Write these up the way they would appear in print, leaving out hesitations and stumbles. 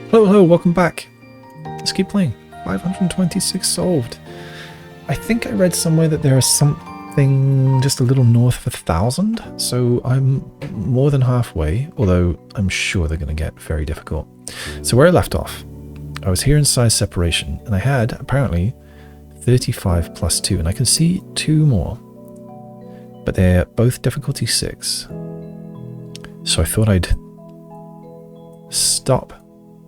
Hello, hello, welcome back. Let's keep playing. 526 solved. I think I read somewhere that there is something just a little north of 1,000, so I'm more than halfway, although I'm sure they're going to get very difficult. So where I left off, I was here in size separation, and I had, apparently, 35 plus 2, and I can see 2 more. But they're both difficulty 6. So I thought I'd stop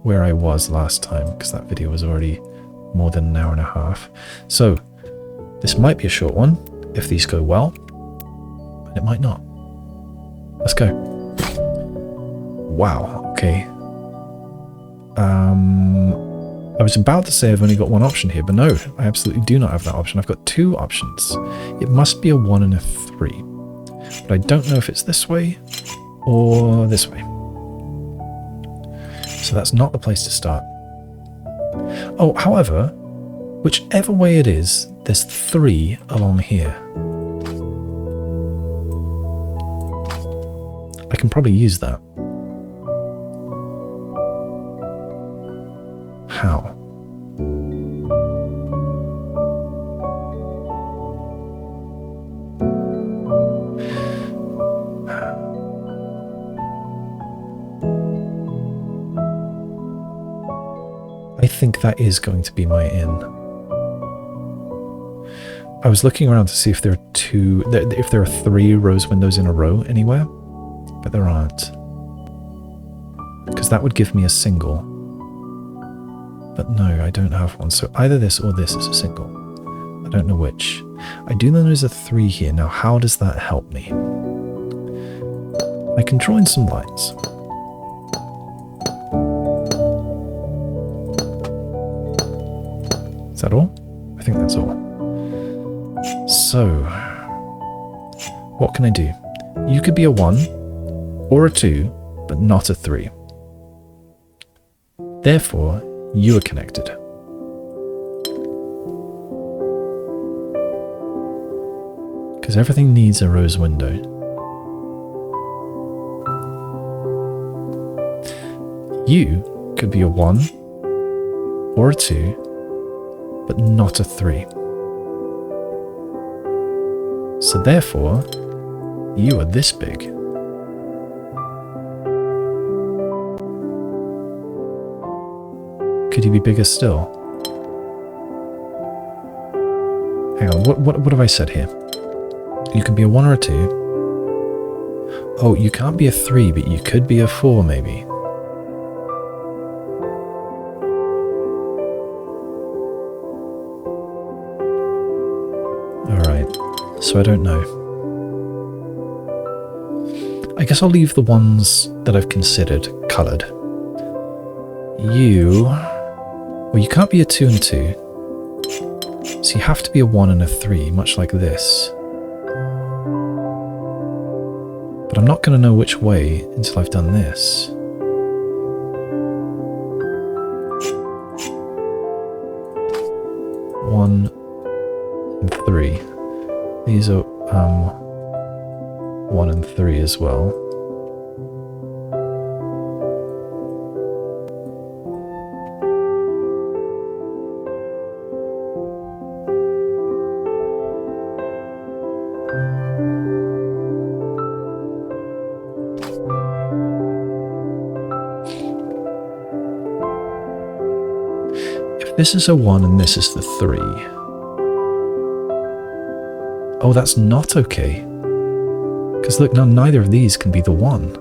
where I was last time, because that video was already more than an hour and a half. So this might be a short one if these go well, and it might not. Let's go. Wow, okay. I was about to say I've only got one option here, but no, I absolutely do not have that option. I've got 2 options. It must be a 1 and a 3, but I don't know if it's this way or this way. So that's not the place to start. Oh, however, whichever way it is, there's 3 along here. I can probably use that. How? I think that is going to be my in. I was looking around to see if there are if there are 3 rose windows in a row anywhere, but there aren't. Because that would give me a single. But no, I don't have one. So either this or this is a single. I don't know which. I do know there's a 3 here. Now, how does that help me? I can draw in some lines. Is that all? I think that's all. So, what can I do? You could be a 1 or a 2, but not a 3. Therefore, you are connected. Because everything needs a rose window. You could be a 1 or a 2, but not a 3. So therefore, you are this big. Could you be bigger still? Hang on, what have I said here? You can be a 1 or a 2. Oh, you can't be a 3, but you could be a 4 maybe. Alright, so I don't know. I guess I'll leave the ones that I've considered coloured. Well, you can't be a 2 and 2. So you have to be a 1 and a 3, much like this. But I'm not going to know which way until I've done this. One and 3. These are 1 and 3 as well. This is a 1 and this is the 3. Oh, that's not okay. Because look, now neither of these can be the 1.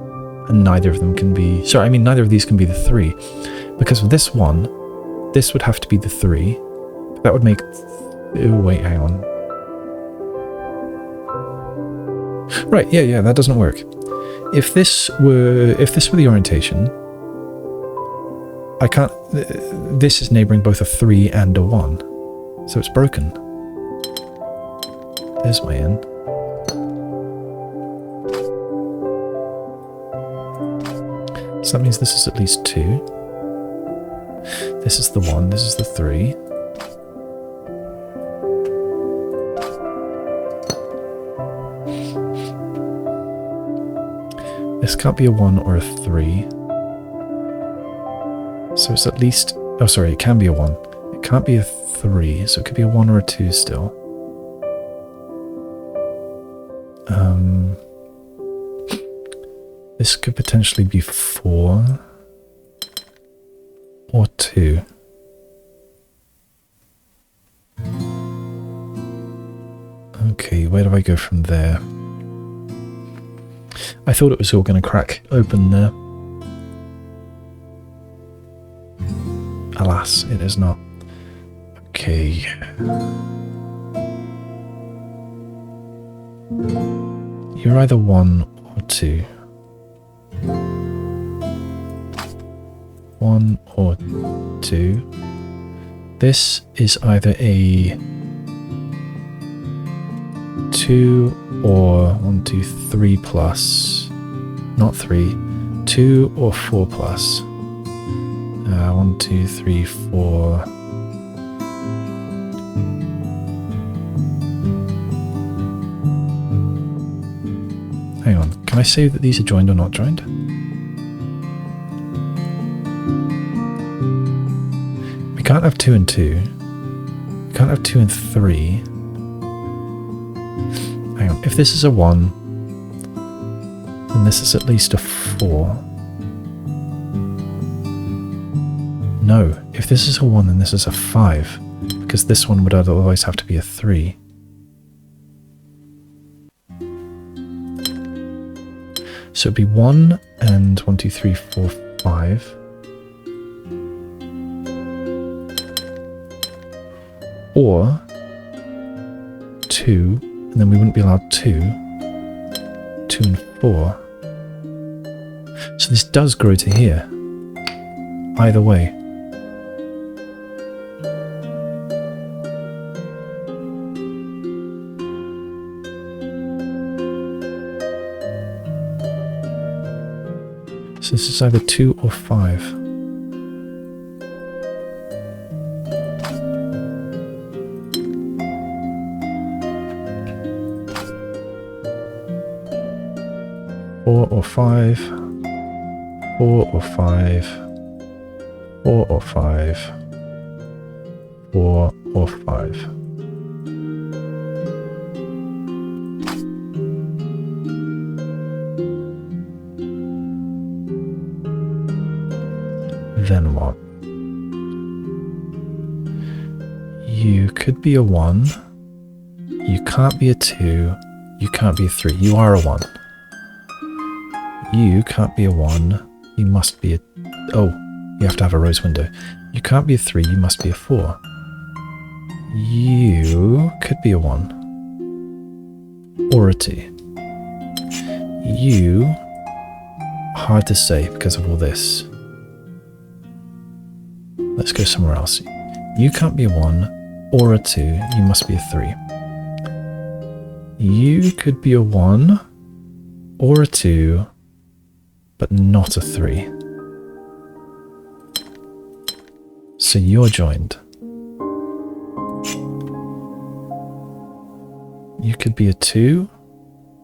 And neither of them can be... Sorry, I mean neither of these can be the 3. Because with this 1, this would have to be the 3. That would make... Oh, wait, hang on. Right, yeah, that doesn't work. If this were the orientation... I can't... This is neighbouring both a 3 and a 1. So it's broken. There's my in. So that means this is at least 2. This is the 1, this is the 3. This can't be a 1 or a 3. So it's at least... Oh, sorry, it can be a 1. It can't be a 3, so it could be a 1 or a 2 still. This could potentially be 4 or 2. Okay, where do I go from there? I thought it was all going to crack open there. Alas, it is not. Okay. You're either 1 or 2. 1 or 2. This is either a 2 or 1, 2, 3 plus. Not 3. 2 or 4 plus. 1, 2, 3, 4. Hang on, can I say that these are joined or not joined? We can't have 2 and 2. We can't have 2 and 3. Hang on, if this is a 1, then this is at least a 4. No, if this is a 1, then this is a 5, because this one would otherwise have to be a 3. So it'd be 1 and 1, 2, 3, 4, 5. Or 2, and then we wouldn't be allowed 2. 2 and 4. So this does grow to here. Either way. So this is either 2 or 5. Four or 5. 4 or 5. 4 or 5. 4 or 5. Then what? You could be a 1. You can't be a 2. You can't be a 3. You are a 1. You can't be a 1. You must be a... Oh, you have to have a rose window. You can't be a 3. You must be a 4. You could be a 1. Or a 2. You... Hard to say because of all this. Let's go somewhere else. You can't be a 1 or a 2. You must be a 3. You could be a 1 or a 2, but not a 3. So you're joined. You could be a 2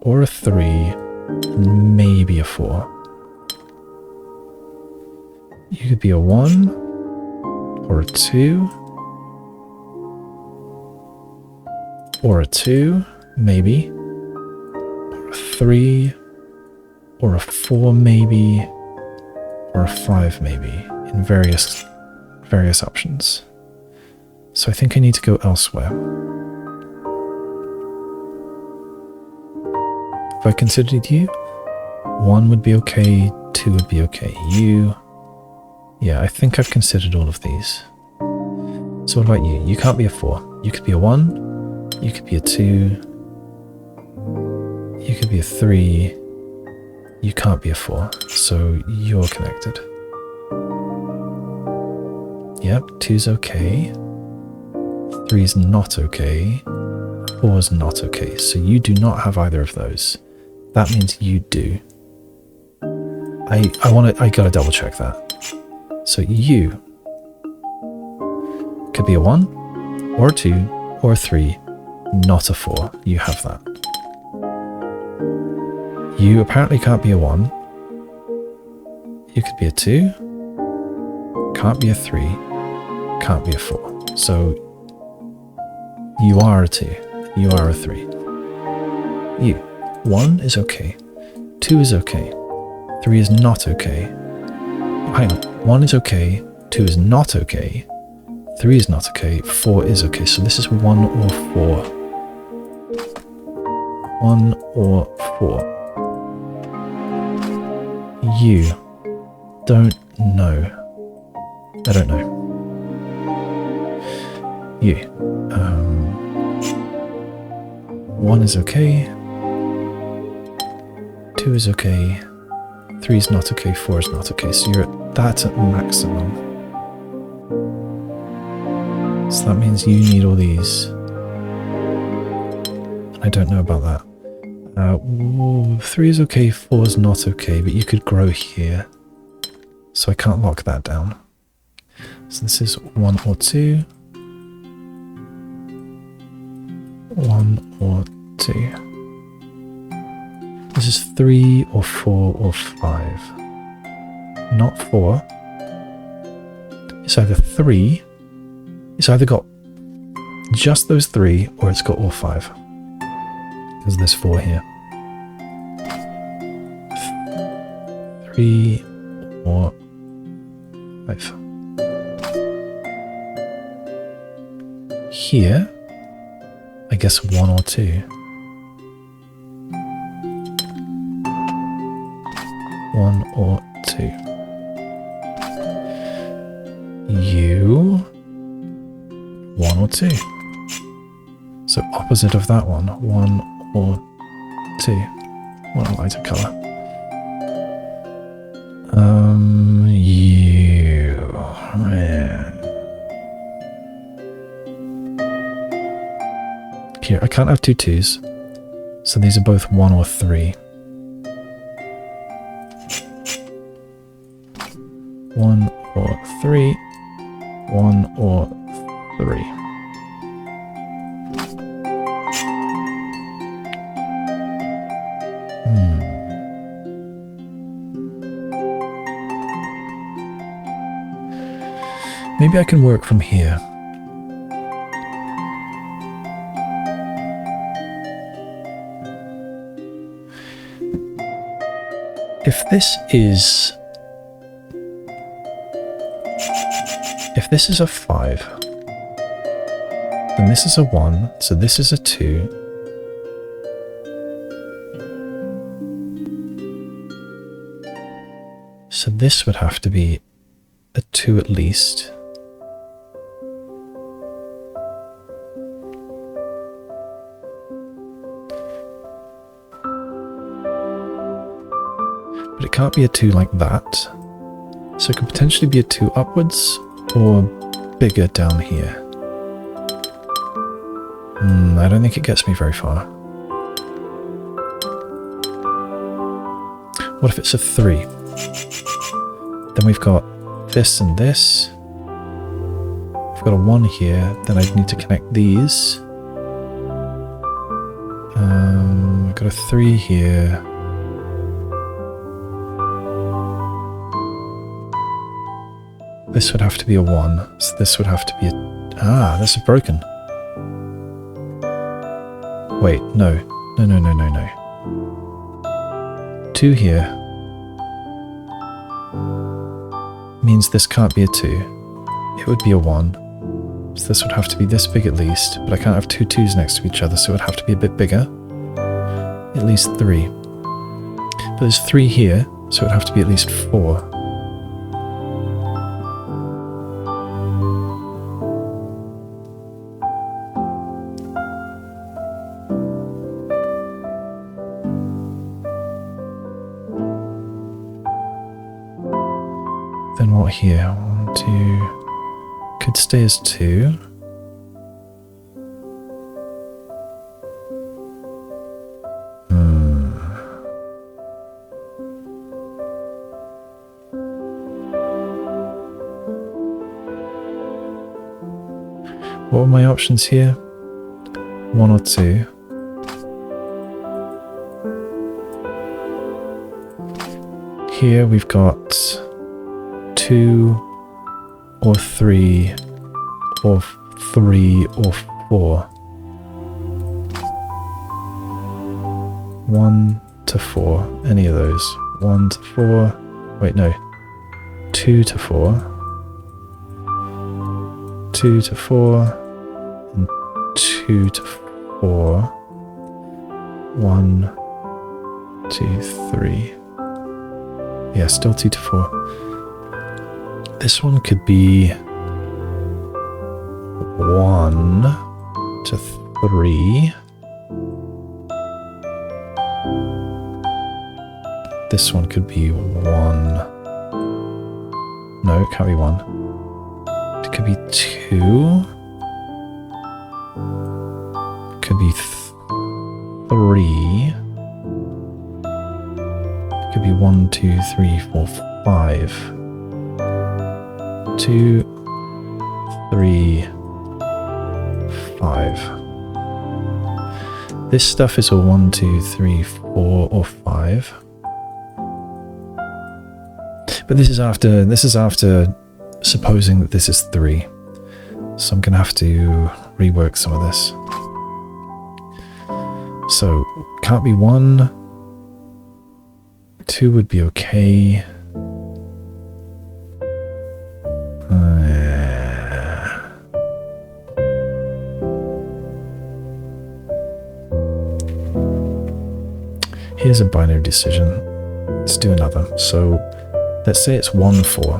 or a 3, and maybe a 4. You could be a 1 or a 2, or a 2, maybe, or a 3, or a 4, maybe, or a 5, maybe, in various options. So I think I need to go elsewhere. If I considered you, 1 would be okay, 2 would be okay. You... Yeah, I think I've considered all of these. So what about you? You can't be a 4. You could be a 1. You could be a 2. You could be a 3. You can't be a 4. So you're connected. Yep, 2's okay. 3's not okay. 4's not okay. So you do not have either of those. That means you do. I gotta double check that. So you could be a 1, or a 2, or a 3, not a 4. You have that. You apparently can't be a 1. You could be a 2. can't be a 3, can't be a 4. So you are a 2, you are a 3. You. 1 is okay, 2 is okay, 3 is not okay. Hang on, 1 is okay, 2 is not okay, 3 is not okay, 4 is okay. So this is 1 or 4. 1 or 4. You. Don't know. I don't know. You. 1 is okay. 2 is okay. 3 is not okay. 4 is not okay. So you're at that at maximum. So that means you need all these. I don't know about that. 3 is okay. 4 is not okay. But you could grow here. So I can't lock that down. So this is 1 or 2. 1 or 2. This is 3 or 4 or 5. Not 4. It's either 3. It's either got just those 3 or it's got all 5. Because there's 4 here. 3 or 5. Here, I guess 1 or 2. 1 or 2. You. 1 or 2. So opposite of that one. 1 or 2. What a lighter colour. You. Here, I can't have 2 2s. So these are both 1 or 3. 1 or 3. 1 or 3. Maybe I can work from here. If this is a 5, then this is a 1, so this is a 2. So this would have to be a 2 at least. But it can't be a 2 like that. So it could potentially be a 2 upwards or bigger down here. I don't think it gets me very far. What if it's a 3? Then we've got this and this. We've got a 1 here, then I'd need to connect these. We've got a 3 here. This would have to be a 1, so this would have to be a... Ah, this is broken. Wait, no. No. 2 here means this can't be a 2. It would be a 1. So this would have to be this big at least, but I can't have 2 2s next to each other, so it would have to be a bit bigger. At least 3. But there's 3 here, so it would have to be at least 4. Then what here? 1, 2... Could stay as 2. What are my options here? 1 or 2. Here we've got 2 or 3, or 3, or 4. 1 to 4, any of those. 1 to 4, wait, no. 2 to 4. 2 to 4, and 2 to 4. 1, 2, 3. Yeah, still 2 to 4. This one could be 1 to 3. This one could be 1. No, it can't be 1. It could be 2. It could be 3. It could be 1, 2, 3, 4, 5. 2, 3, 5. This stuff is a 1, 2, 3, 4, or 5. But this is after supposing that this is 3. So I'm gonna have to rework some of this. So can't be 1. 2 would be okay. Here's a binary decision. Let's do another. So let's say it's 1, 4.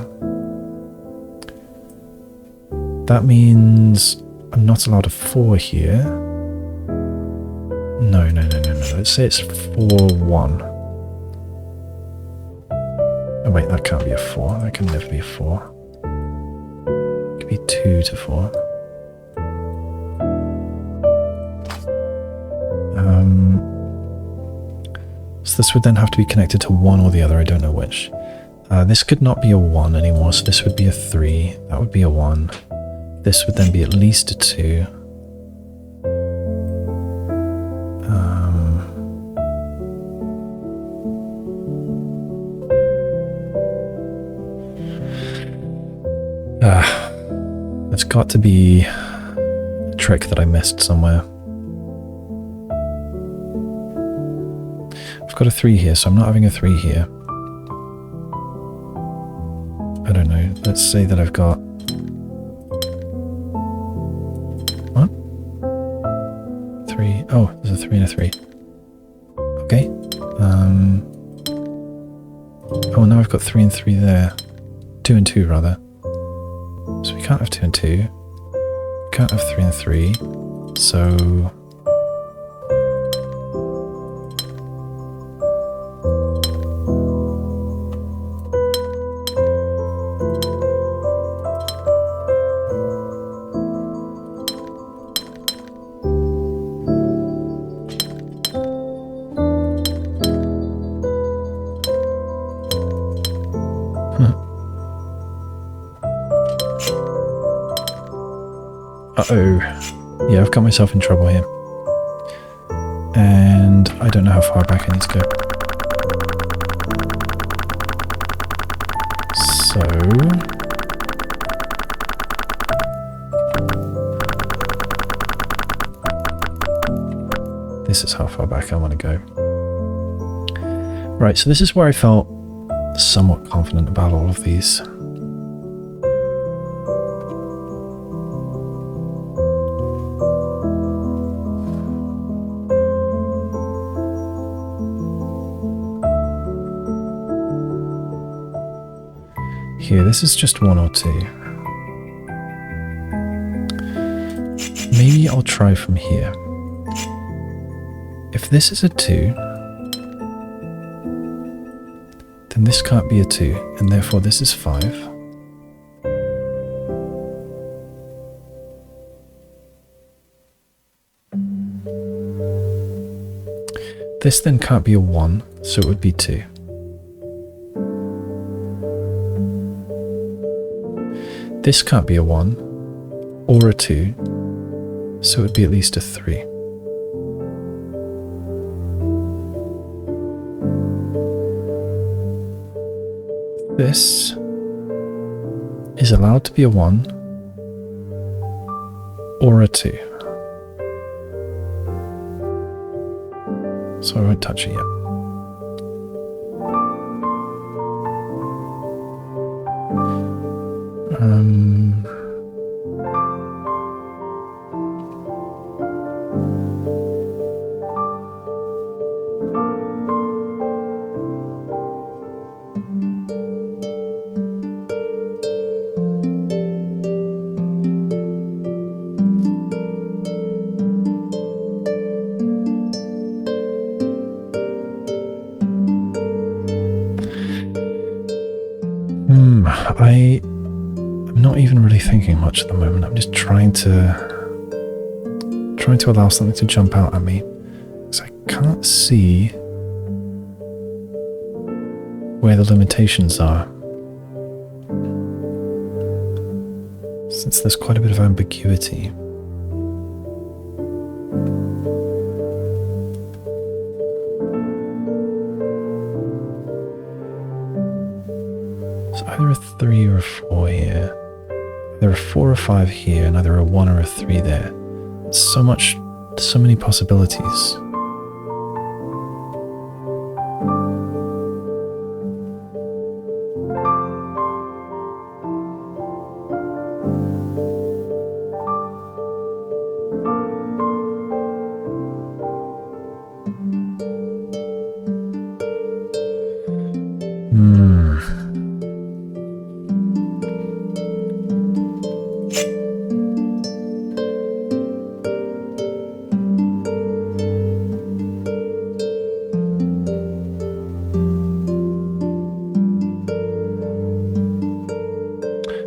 That means I'm not allowed a 4 here. No. Let's say it's 4, 1. Oh wait, that can't be a 4. That can never be a 4. It could be 2 to 4. So this would then have to be connected to one or the other, I don't know which. This could not be a 1 anymore, so this would be a 3. That would be a 1. This would then be at least a 2. There's got to be a trick that I missed somewhere. I've got a 3 here, so I'm not having a 3 here. I don't know. Let's say that I've got... What? 3. Oh, there's a 3 and a 3. Okay. Oh, now I've got 3 and 3 there. 2 and 2, rather. So we can't have 2 and 2. We can't have 3 and 3. So... Uh-oh. Yeah, I've got myself in trouble here. And I don't know how far back I need to go. So... this is how far back I want to go. Right, so this is where I felt somewhat confident about all of these. Here, this is just 1 or 2. Maybe I'll try from here. If this is a 2, then this can't be a 2, and therefore this is 5. This then can't be a 1, so it would be 2. This can't be a 1 or a 2, so it would be at least a 3. This is allowed to be a 1 or a 2. So I won't touch it yet. I'm not even really thinking much at the moment. I'm just trying to allow something to jump out at me, because I can't see where the limitations are, since there's quite a bit of ambiguity. So either a 3 or a 4 here. There are 4 or 5 here, and either a 1 or a 3 there. So many possibilities.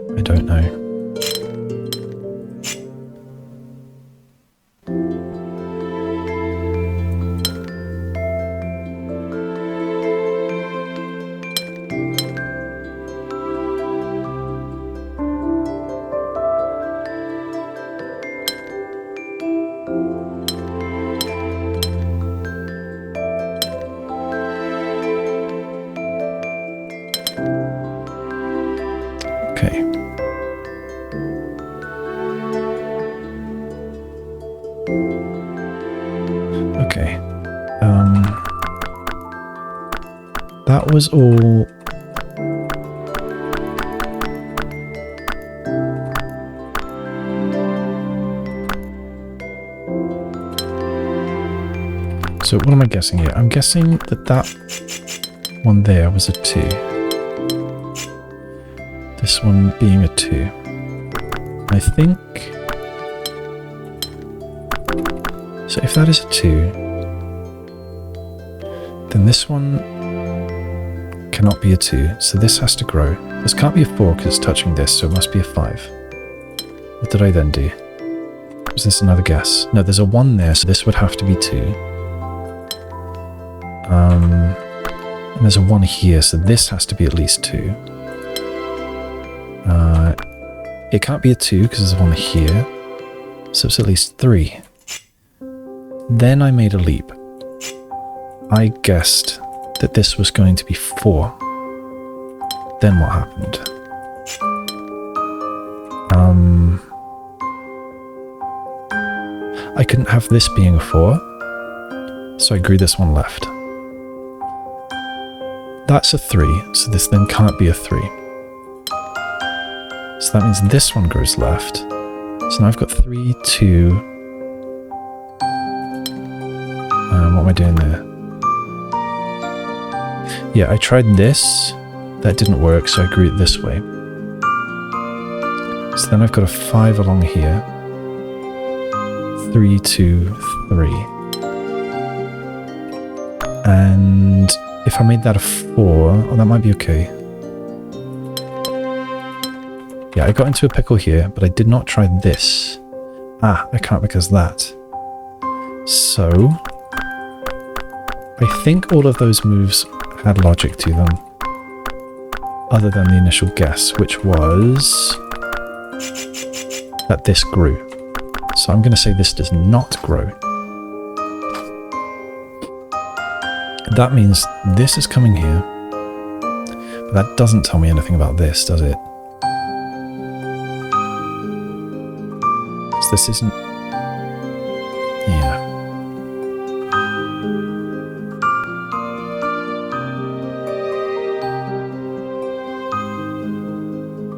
I don't know. Okay. Okay. That was all. So what am I guessing here? I'm guessing that one there was a 2. This one being a 2. I think. So if that is a 2, then this one cannot be a 2. So this has to grow. This can't be a 4 because it's touching this, so it must be a 5. What did I then do? Was this another guess? No, there's a 1 there, so this would have to be 2. And there's a 1 here, so this has to be at least 2. It can't be a 2 because there's 1 here, so it's at least 3. Then I made a leap. I guessed that this was going to be 4. Then what happened? I couldn't have this being a 4, so I grew this one left. That's a 3, so this then can't be a 3. So that means this one grows left. So now I've got 3, 2... what am I doing there? Yeah, I tried this. That didn't work, so I grew it this way. So then I've got a 5 along here. 3, 2, 3. And if I made that a 4, oh, that might be okay. Yeah, I got into a pickle here, but I did not try this. Ah, I can't because that. So, I think all of those moves had logic to them, other than the initial guess, which was that this grew. So I'm going to say this does not grow. That means this is coming here, but that doesn't tell me anything about this, does it? So this isn't... Yeah.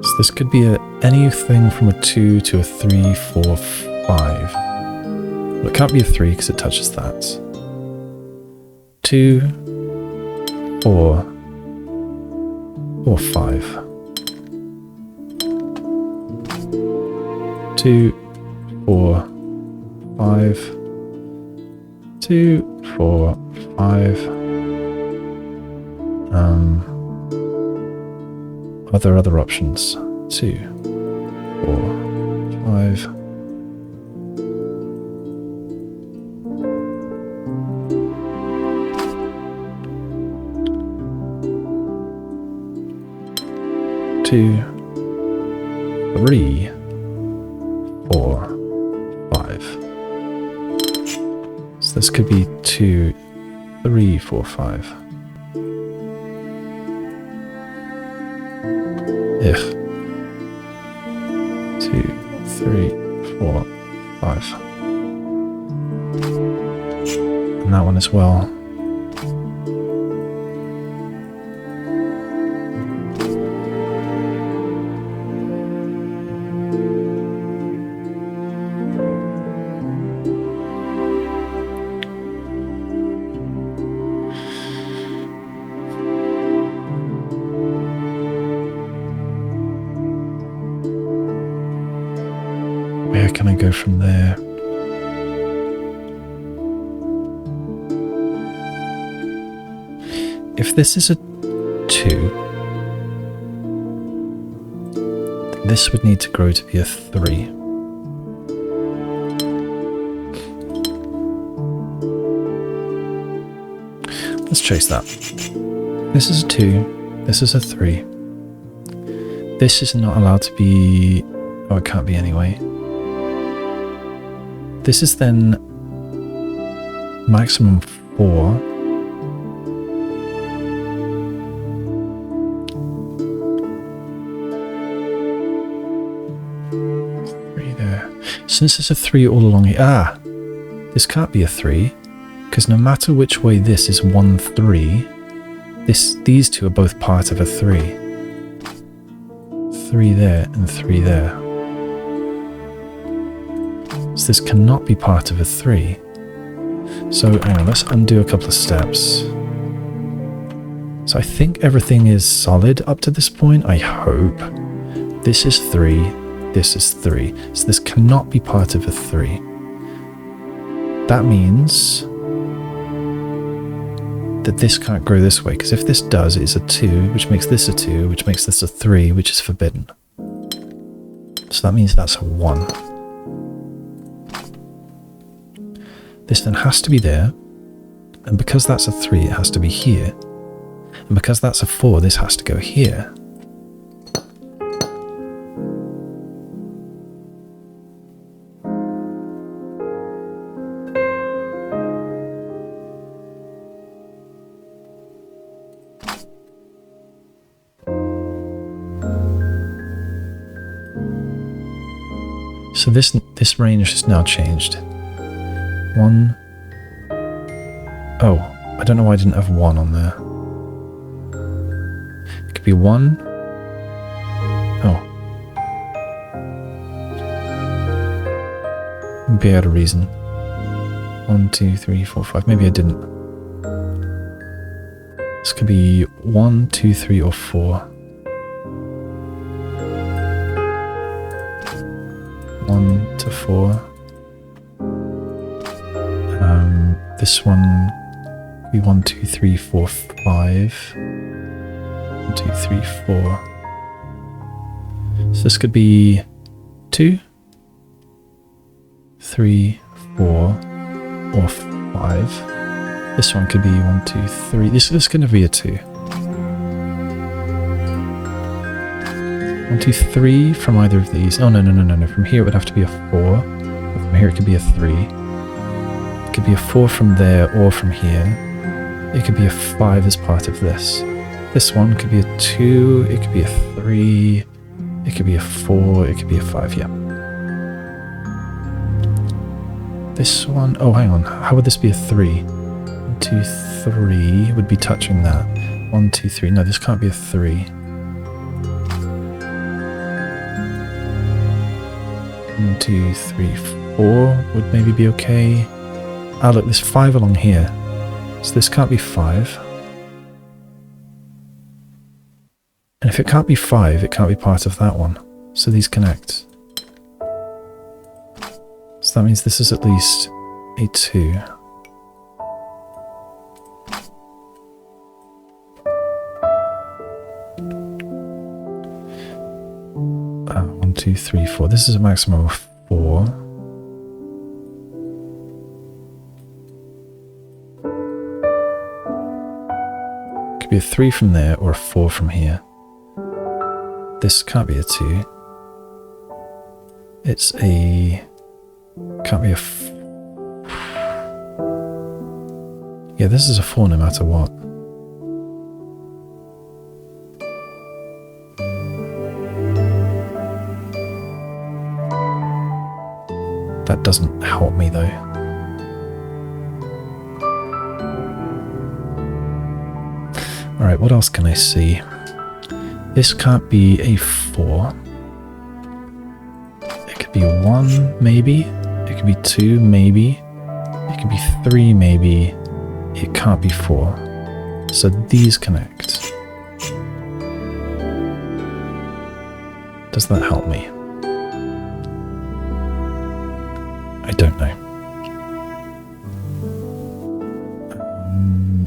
So this could be anything from a 2 to a 3, 4, 5. Well, it can't be a 3 because it touches that. 2, 4, or 5. 2, 4, 5. 2, 4, 5. Are there other options? 2, 4, 5. 2, 3, 4, 5. So this could be 2, 3, 4, 5. If 2, 3, 4, 5. And that one as well. Where can I go from there? If this is a 2, this would need to grow to be a 3. Let's chase that. This is a 2, this is a 3. This is not allowed to be... Oh, it can't be anyway. This is then maximum 4. Since there's a 3 all along here... Ah! This can't be a 3, because no matter which way this is 1, 3, these two are both part of a 3. 3 there and 3 there. So this cannot be part of a 3. So hang on, let's undo a couple of steps. So I think everything is solid up to this point, I hope. This is 3, this is 3. So this cannot be part of a 3. That means that this can't grow this way, because if this does, it's a 2, which makes this a 2, which makes this a 3, which is forbidden. So that means that's a 1. This then has to be there, and because that's a 3, it has to be here. And because that's a 4, this has to go here. So this range has now changed. 1. Oh, I don't know why I didn't have 1 on there. It could be 1. Oh. Maybe I had a reason. 1, 2, 3, 4, 5. Maybe I didn't. This could be 1, 2, 3, or 4. 1 to 4. This one could be 1, 2, 3, 4, 5. 1, 2, 3, 4. So this could be 2, 3, 4, or 5. This one could be 1, 2, 3. This is going to be a 2. 1, 2, 3 from either of these. Oh, no. From here it would have to be a 4. From here it could be a 3. It could be a 4 from there or from here. It could be a 5 as part of this. This one could be a 2. It could be a 3. It could be a 4. It could be a 5, yeah. This one, oh hang on, how would this be a 3? 1, 2, 3 would be touching that. 1, 2, 3, no, this can't be a 3. 1, 2, 3, 4 would maybe be okay. Ah look, there's 5 along here. So this can't be 5. And if it can't be 5, it can't be part of that one. So these connect. So that means this is at least a 2. One, 2, 3, 4. This is a maximum of 4. Could be a 3 from there or a 4 from here. This can't be a 2. It's a... Can't be a... Yeah, this is a 4 no matter what. That doesn't help me though. Alright, what else can I see? This can't be a 4. It could be 1, maybe. It could be 2, maybe. It could be 3, maybe. It can't be 4. So these connect. Does that help me? I don't know.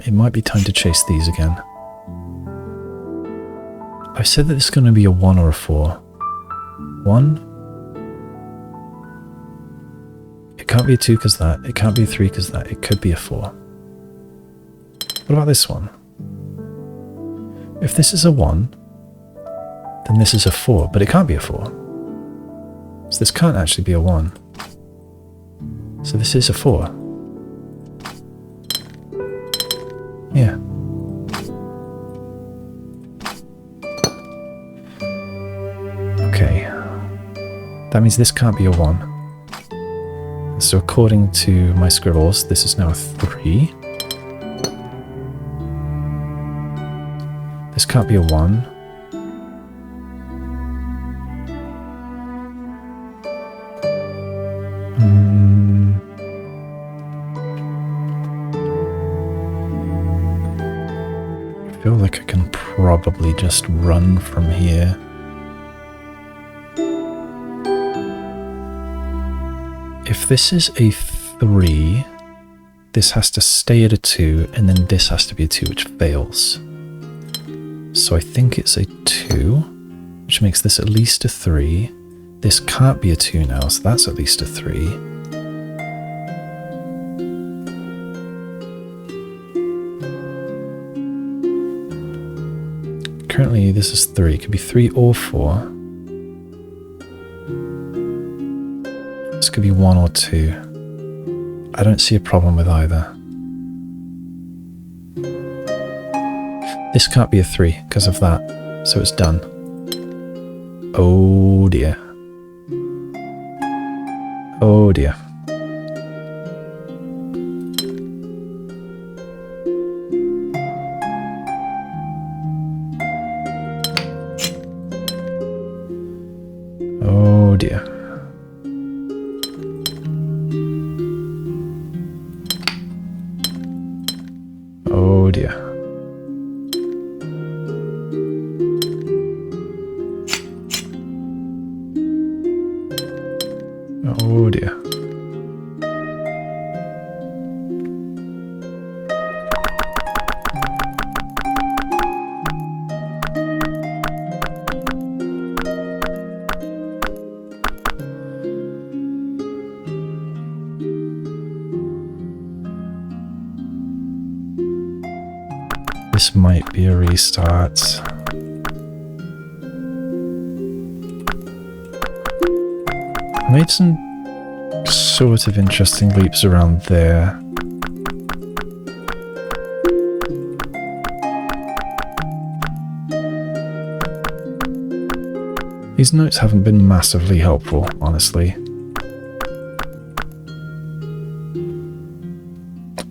It might be time to chase these again. I said that it's going to be a 1 or a 4. 1. It can't be a 2 because that. It can't be a 3 because that. It could be a 4. What about this one? If this is a 1, then this is a 4, but it can't be a 4. So this can't actually be a 1. So this is a 4. Yeah. Okay. That means this can't be a 1. So according to my scribbles, this is now a 3. This can't be a 1. I feel like I can probably just run from here. If this is a 3, this has to stay at a 2, and then this has to be a 2, which fails. So I think it's a 2, which makes this at least a 3. This can't be a 2 now, so that's at least a 3. Currently this is 3, it could be 3 or 4. This could be 1 or 2. I don't see a problem with either. This can't be a 3 because of that, so it's done. Oh dear. Oh dear. Oh dear. Oh dear. Oh dear. This might be a restart. I made some sort of interesting leaps around there. These notes haven't been massively helpful, honestly.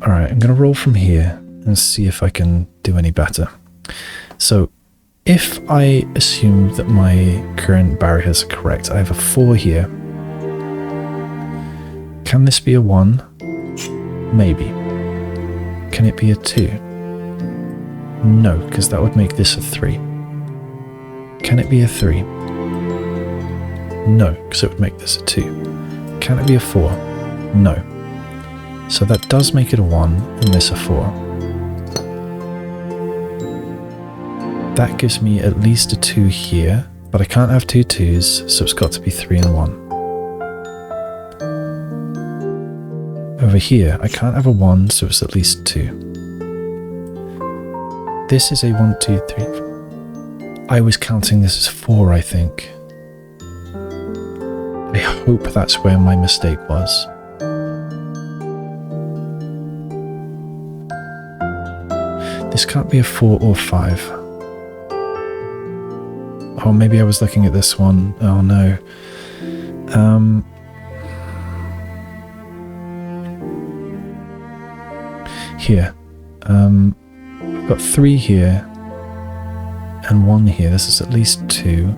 Alright, I'm going to roll from here and see if I can do any better. So, if I assume that my current barriers are correct, I have a 4 here. Can this be a 1? Maybe. Can it be a 2? No, because that would make this a 3. Can it be a 3? No, because it would make this a 2. Can it be a 4? No. So that does make it a 1 and this a 4. That gives me at least a 2 here, but I can't have 2 2s, so it's got to be 3 and 1. Over here, I can't have a 1, so it's at least 2. This is a 1, 2, 3. I was counting this as 4, I think. I hope that's where my mistake was. This can't be a 4 or 5. Oh, maybe I was looking at this one. Oh no. Here. I've got 3 here and 1 here. This is at least 2.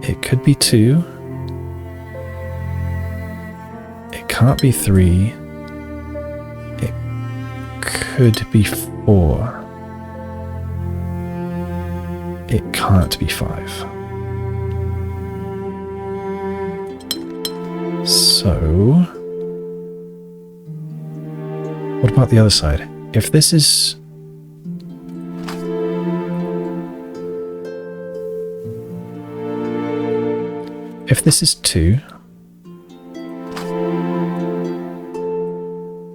It could be 2. It can't be 3. It could be 4. It can't be 5. So, what about the other side? If this is... If this is 2...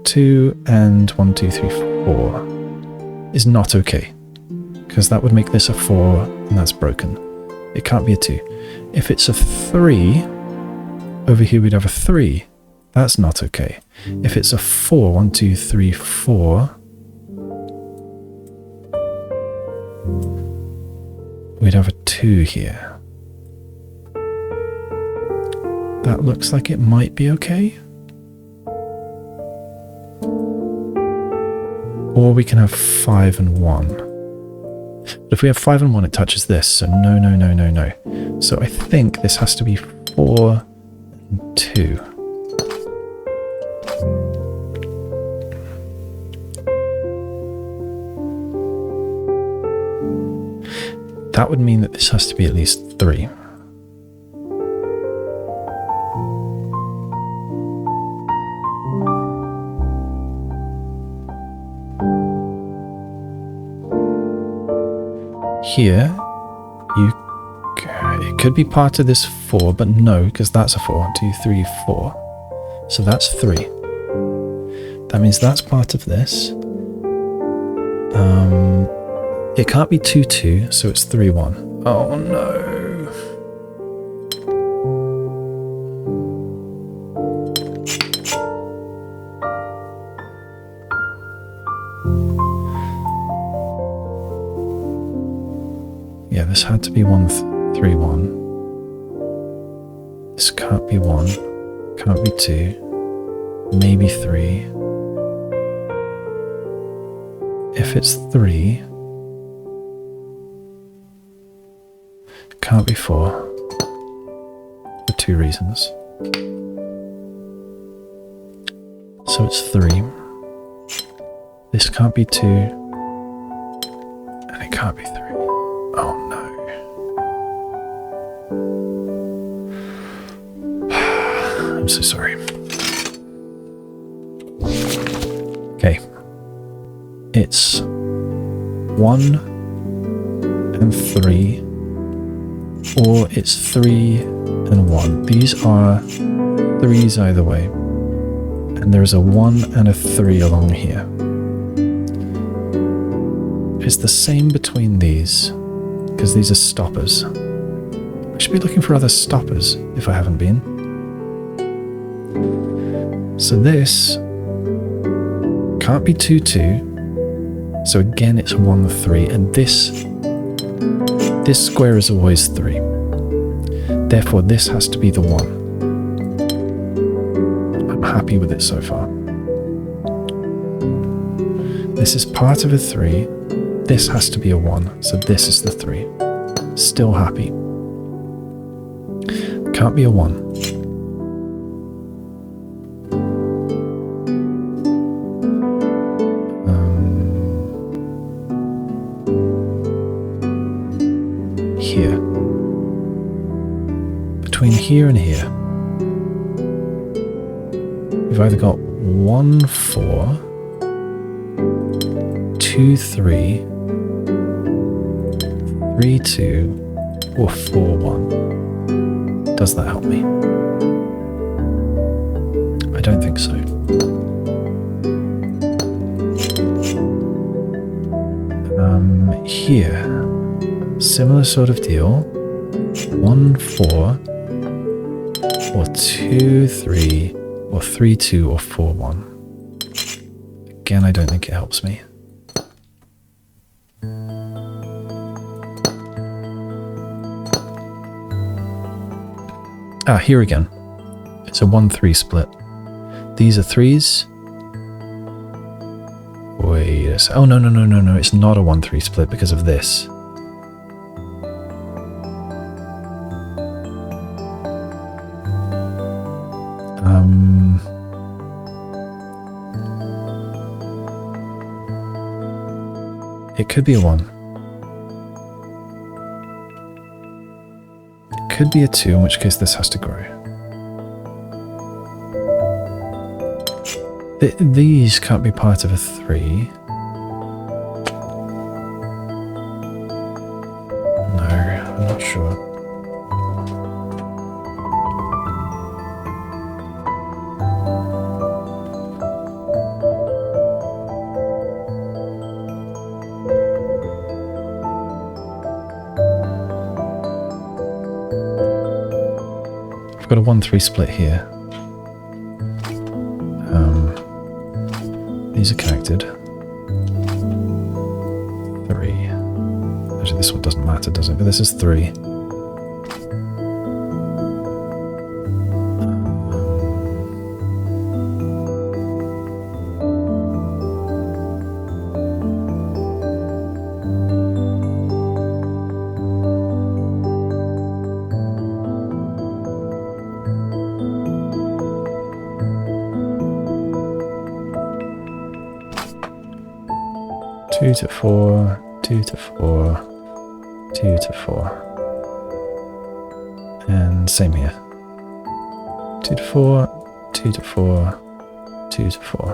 2 and 1, 2, 3, 4 is not okay. Because that would make this a 4, and that's broken. It can't be a 2. If it's a 3, over here we'd have a 3. That's not okay. If it's a 4, 1, 2, 3, 4, we'd have a 2 here. That looks like it might be okay. Or we can have 5 and 1. But if we have 5 and 1, it touches this, so no, no, no, no, no. So I think this has to be 4 and 2. That would mean that this has to be at least 3. Here, it could be part of this 4, but no, because that's a 4. 1, 2, 3, 4. So that's 3. That means that's part of this. It can't be 2, 2, so it's 3, 1. Oh no. Yeah, this had to be 1, 3, 1. This can't be 1. Can't be 2. Maybe 3. If it's 3, it can't be 4. For 2 reasons. So it's 3. This can't be 2. And it can't be 3. Oh no. I'm so sorry. Okay. It's 1 and 3, or it's 3 and 1. These are 3s either way. And there's a 1 and a 3 along here. It's the same between these, because these are stoppers. I should be looking for other stoppers, if I haven't been. So this can't be 2, 2. So again, it's 1, 3, and this square is always 3. Therefore, this has to be the 1. I'm happy with it so far. This is part of a 3. This has to be a 1, so this is the 3. Still happy. Can't be a 1. Here. Between here and here. We've either got 1, 4, 2, 3, 3, 2, or 4, 1. Does that help me? I don't think so. Here, similar sort of deal. 1, 4, or 2, 3, or 3, 2, or 4, 1. Again, I don't think it helps me. Ah, here again. It's a 1-3 split. These are 3s. Wait a sec. Oh, no. It's not a 1-3 split because of this. It could be a 1. It could be a 2, in which case this has to grow. These can't be part of a 3. No, I'm not sure. I've got a 1-3 split here. These are connected. 3. Actually, this one doesn't matter, does it? But this is 3. Two to 4, 2 to 4, 2 to 4. And same here. 2 to 4, 2 to 4, 2 to 4.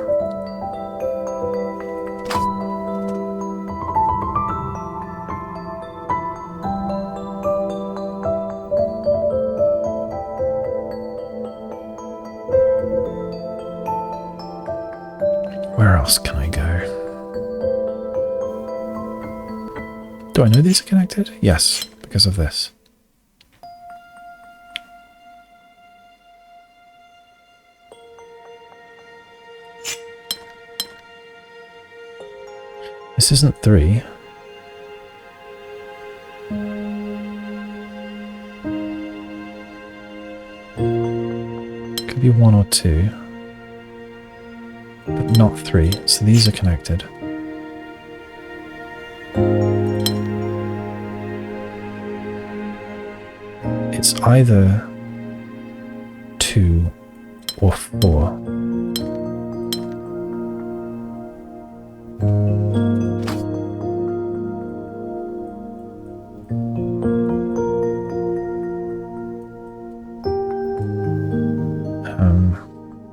Where else can I go? Do I know these are connected? Yes, because of this. This isn't 3. Could be 1 or 2. But not 3, so these are connected. It's either 2 or 4.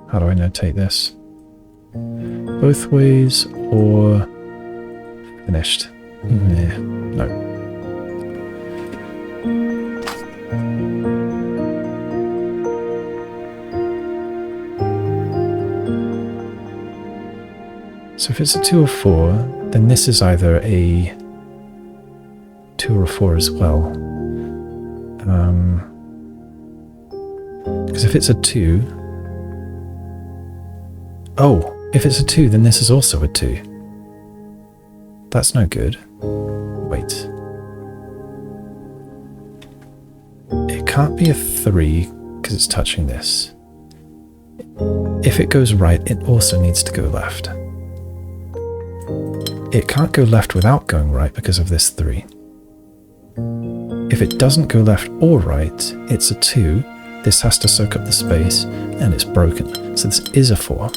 How do I notate this? Both ways or finished? Yeah, no. So if it's a 2 or 4, then this is either a 2 or a 4 as well. Because if it's a 2... Oh, if it's a 2, then this is also a 2. That's no good. Wait. It can't be a 3 because it's touching this. If it goes right, it also needs to go left. It can't go left without going right because of this 3. If it doesn't go left or right, it's a 2. This has to soak up the space, and it's broken. So this is a 4.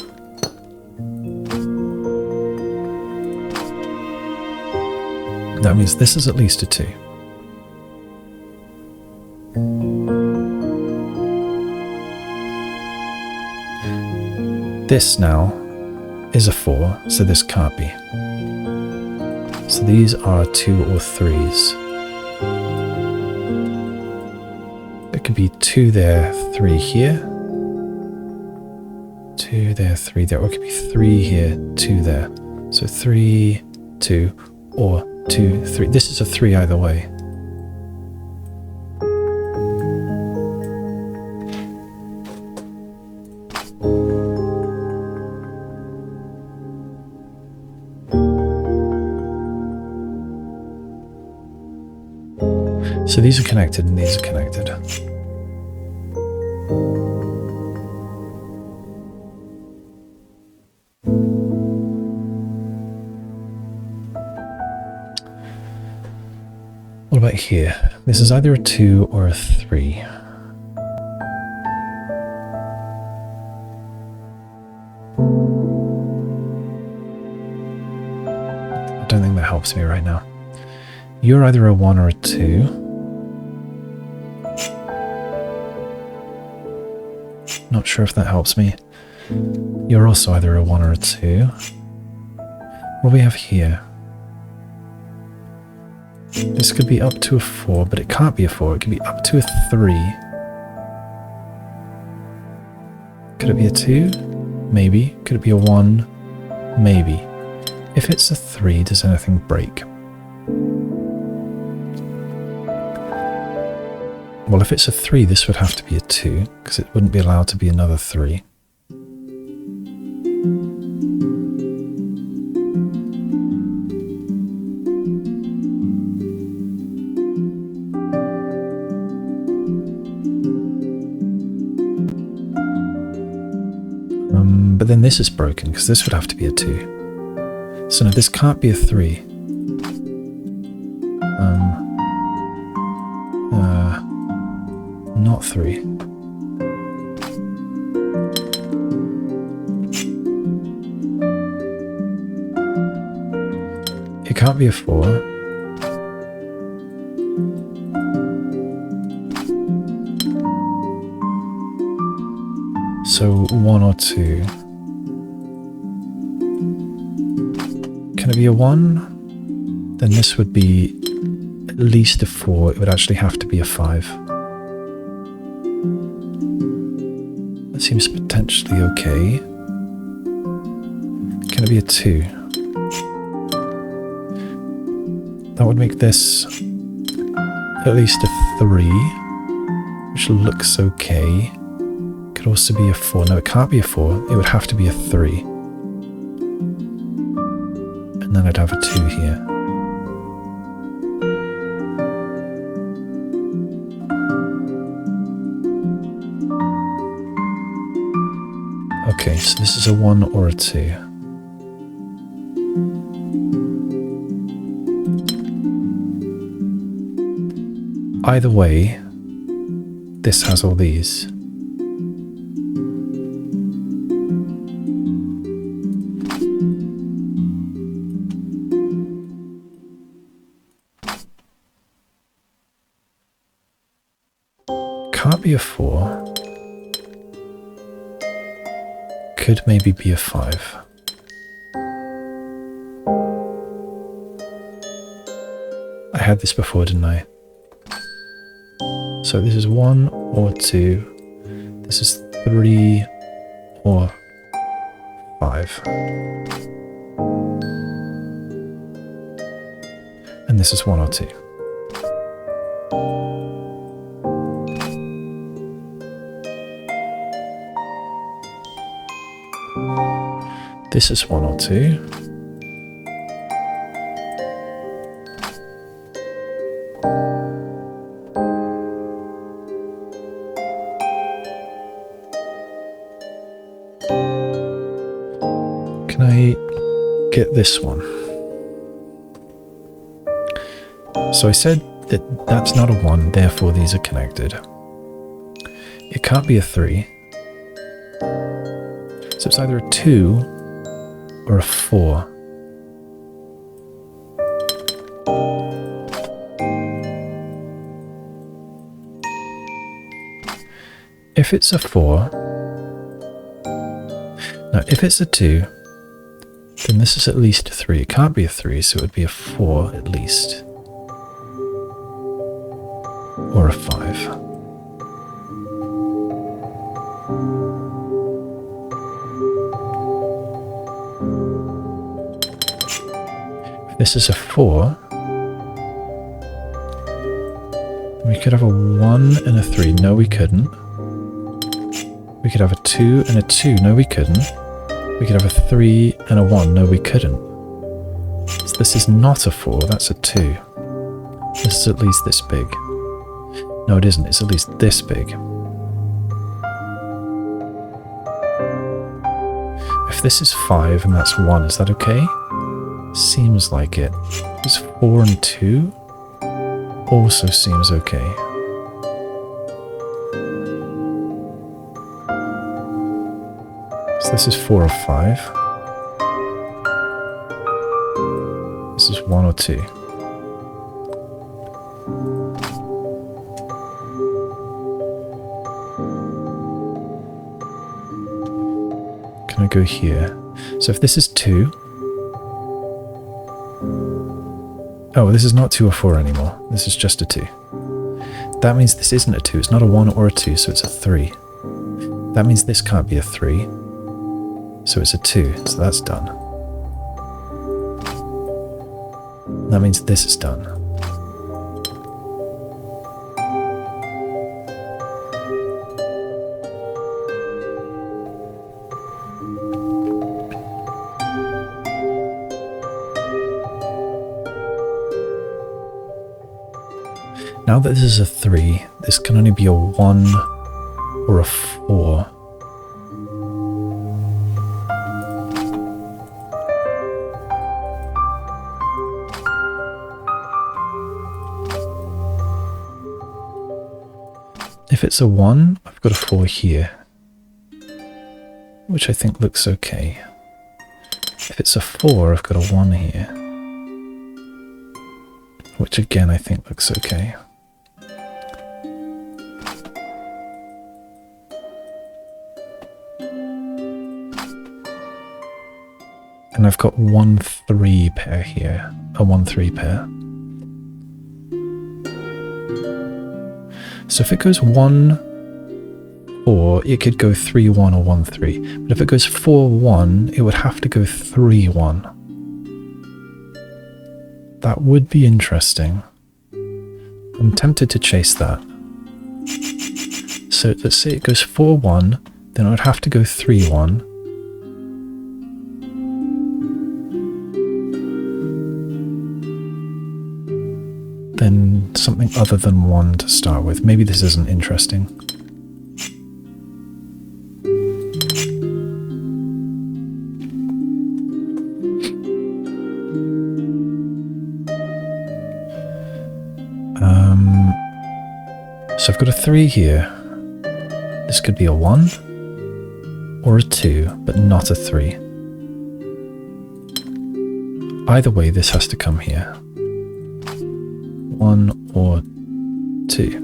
That means this is at least a 2. This now is a 4, so this can't be. So these are 2 or 3s. It could be 2 there, 3 here. 2 there, 3 there. Or it could be 3 here, 2 there. So 3, 2, or 2, 3. This is a 3 either way. So these are connected and these are connected. What about here? This is either a 2 or a 3. I don't think that helps me right now. You're either a 1 or a 2. Not sure if that helps me. You're also either a 1 or a 2. What do we have here? This could be up to a 4, but it can't be a 4. It could be up to a 3. Could it be a 2? Maybe. Could it be a 1? Maybe. If it's a 3, does anything break? Well, if it's a 3, this would have to be a 2, because it wouldn't be allowed to be another 3. But then this is broken, because this would have to be a 2. So no, this can't be a 3. Not 3. It can't be a 4. So 1 or 2. Can it be a 1? Then this would be at least a 4. It would actually have to be a 5. That seems potentially okay. Can it be a 2? That would make this at least a 3, which looks okay. Could also be a 4. No, it can't be a 4. It would have to be a 3. And then I'd have a 2 here. Okay, so this is a 1 or a 2. Either way, this has all these. Can't be a 4. Could maybe be a 5. I had this before, didn't I? So this is 1 or 2. This is 3 or 5. And this is 1 or 2. This is 1 or 2. I get this one? So I said that that's not a 1, therefore these are connected. It can't be a 3. So it's either a 2 or a 4. If it's a 4, now if it's a 2, then this is at least a 3. It can't be a 3, so it would be a 4 at least. Or a 5. If this is a 4, then we could have a 1 and a 3. No, we couldn't. We could have a 2 and a 2. No, we couldn't. We could have a 3 and a 1. No, we couldn't. So this is not a 4. That's a 2. This is at least this big. No, it isn't. It's at least this big. If this is 5 and that's 1, is that okay? Seems like it. This 4 and 2 also seems okay. So this is 4 or 5. This is 1 or 2. Can I go here? So if this is 2... Oh, this is not 2 or 4 anymore. This is just a 2. That means this isn't a 2. It's not a 1 or a 2, so it's a 3. That means this can't be a 3. So it's a 2, so that's done. That means this is done. Now that this is a 3, this can only be a 1 or a 4. If it's a 1, I've got a 4 here, which I think looks okay. If it's a 4, I've got a 1 here, which again I think looks okay. And I've got 1-3 pair here, a 1-3 pair. So if it goes 1-4, it could go 3-1 or 1-3. But if it goes 4-1, it would have to go 3-1. That would be interesting. I'm tempted to chase that. So let's say it goes 4-1, then it would have to go 3-1. Then something other than 1 to start with. Maybe this isn't interesting. So I've got a 3 here. This could be a 1 or a 2, but not a 3. Either way, this has to come here. 1 or 2.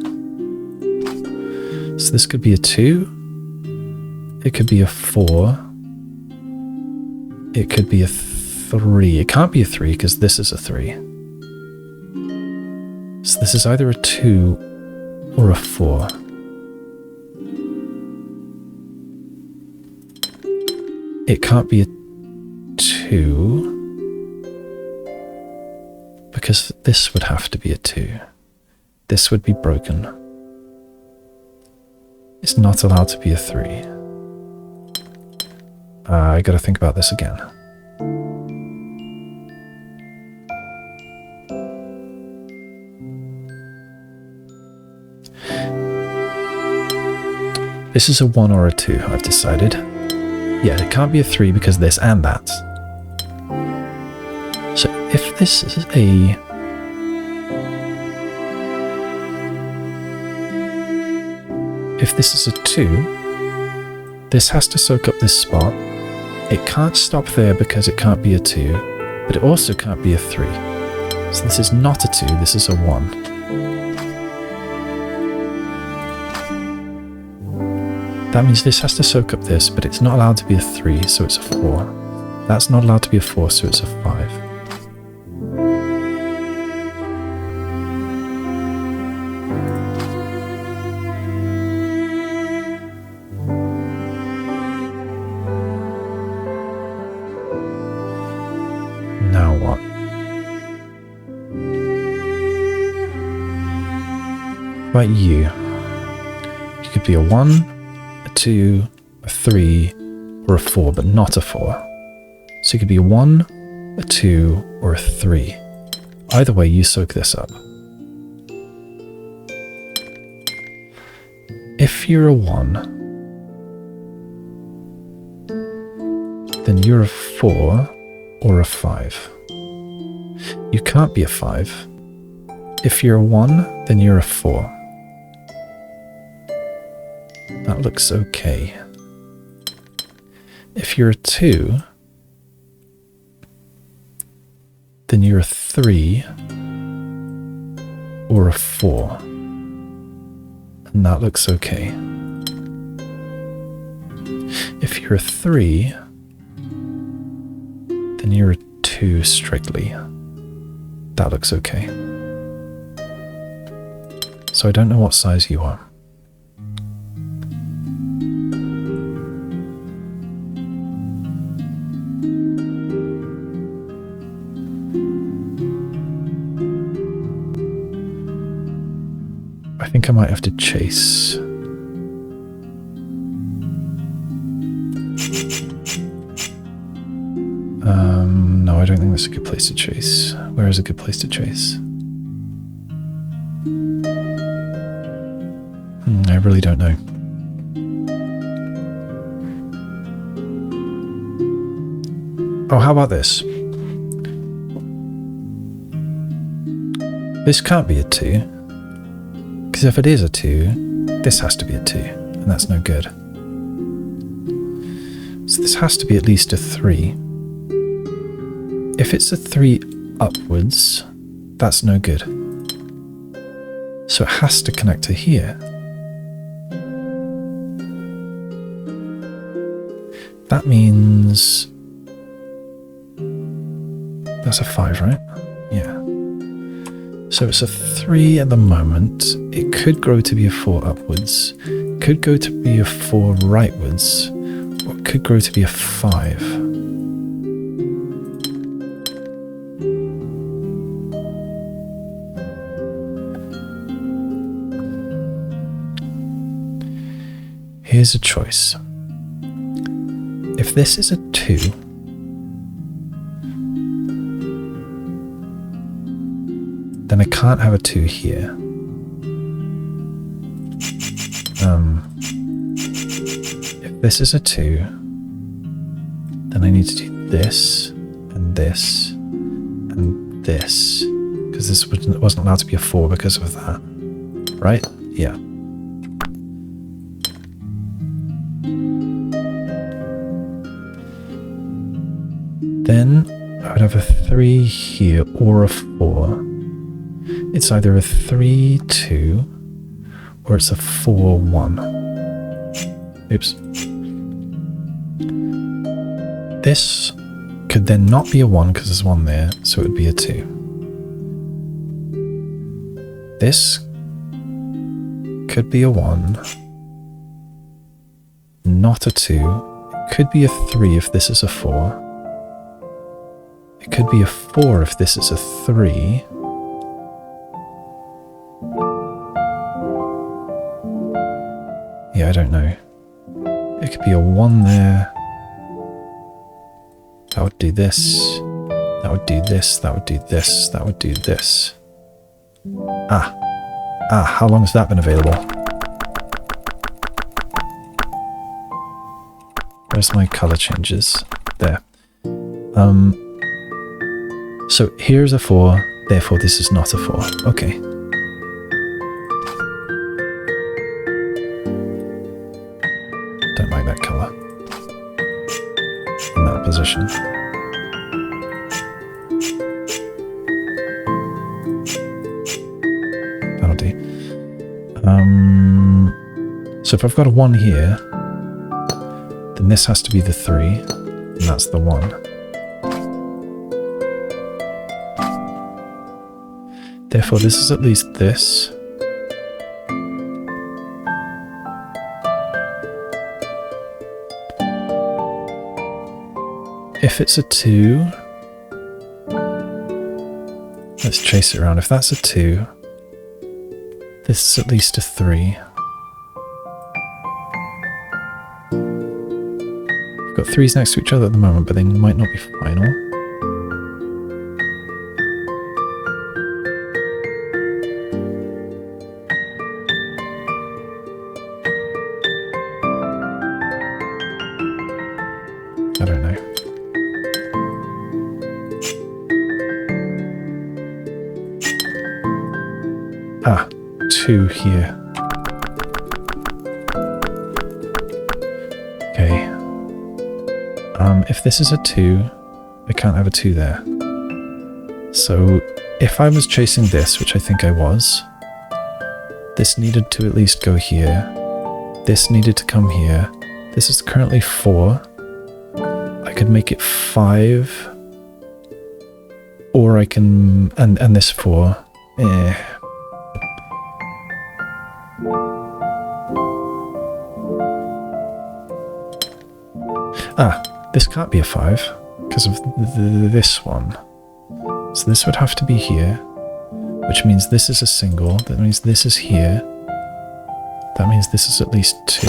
So this could be a 2. It could be a 4. It could be a 3. It can't be a 3 because this is a 3. So this is either a 2 or a 4. It can't be a 2. Because this would have to be a 2. This would be broken. It's not allowed to be a 3. I gotta think about this again. This is a 1 or a 2, I've decided. Yeah, it can't be a 3 because this and that. if this is a... If this is a 2, this has to soak up this spot. It can't stop there because it can't be a 2, but it also can't be a 3. So this is not a 2, this is a 1. That means this has to soak up this, but it's not allowed to be a 3, so it's a 4. That's not allowed to be a 4, so it's a 5. Now what? What about you? You could be a 1, a 2, a 3, or a 4, but not a 4. So it could be a 1, a 2, or a 3. Either way, you soak this up. If you're a 1, then you're a 4 or a 5. You can't be a 5. If you're a 1, then you're a 4. That looks okay. If you're a 2, then you're a 3 or a 4. And that looks okay. If you're a 3, then you're a 2 strictly. That looks okay. So I don't know what size you are. I think I might have to chase. No, I don't think that's a good place to chase. Where is a good place to chase? I really don't know. Oh, how about this? This can't be a 2. Because if it is a 2, this has to be a 2. And that's no good. So this has to be at least a 3. If it's a 3 upwards, that's no good. So it has to connect to here. That means... That's a 5, right? Yeah. So it's a 3 at the moment. It could grow to be a 4 upwards. Could go to be a 4 rightwards. Or it could grow to be a 5. Here's a choice. If this is a 2, then I can't have a 2 here. If this is a 2, then I need to do this, and this, and this, because this wasn't allowed to be a 4 because of that. Right? Yeah. Then I would have a 3 here or a 4. It's either a 3, 2, or it's a 4, 1. Oops. This could then not be a 1 because there's 1 there, so it would be a 2. This could be a 1, not a 2. It could be a 3 if this is a 4. It could be a 4 if this is a 3. Yeah, I don't know. It could be a 1 there. That would do this. That would do this. That would do this. That would do this. Ah, how long has that been available? Where's my color changes? There. So here's a 4, therefore this is not a 4. Okay. Don't like that colour. In that position. That'll do. So if I've got a 1 here, then this has to be the 3, and that's the 1. Therefore, this is at least this. If it's a 2, let's chase it around. If that's a 2, this is at least a 3. We've got 3s next to each other at the moment, but they might not be final. I don't know. Ah, 2 here. Okay. If this is a 2, I can't have a 2 there. So if I was chasing this, which I think I was, this needed to at least go here. This needed to come here. This is currently 4. I could make it 5. Or I can... And this 4. Ah, this can't be a 5 because of this one. So this would have to be here, which means this is a single. That means this is here. That means this is at least 2.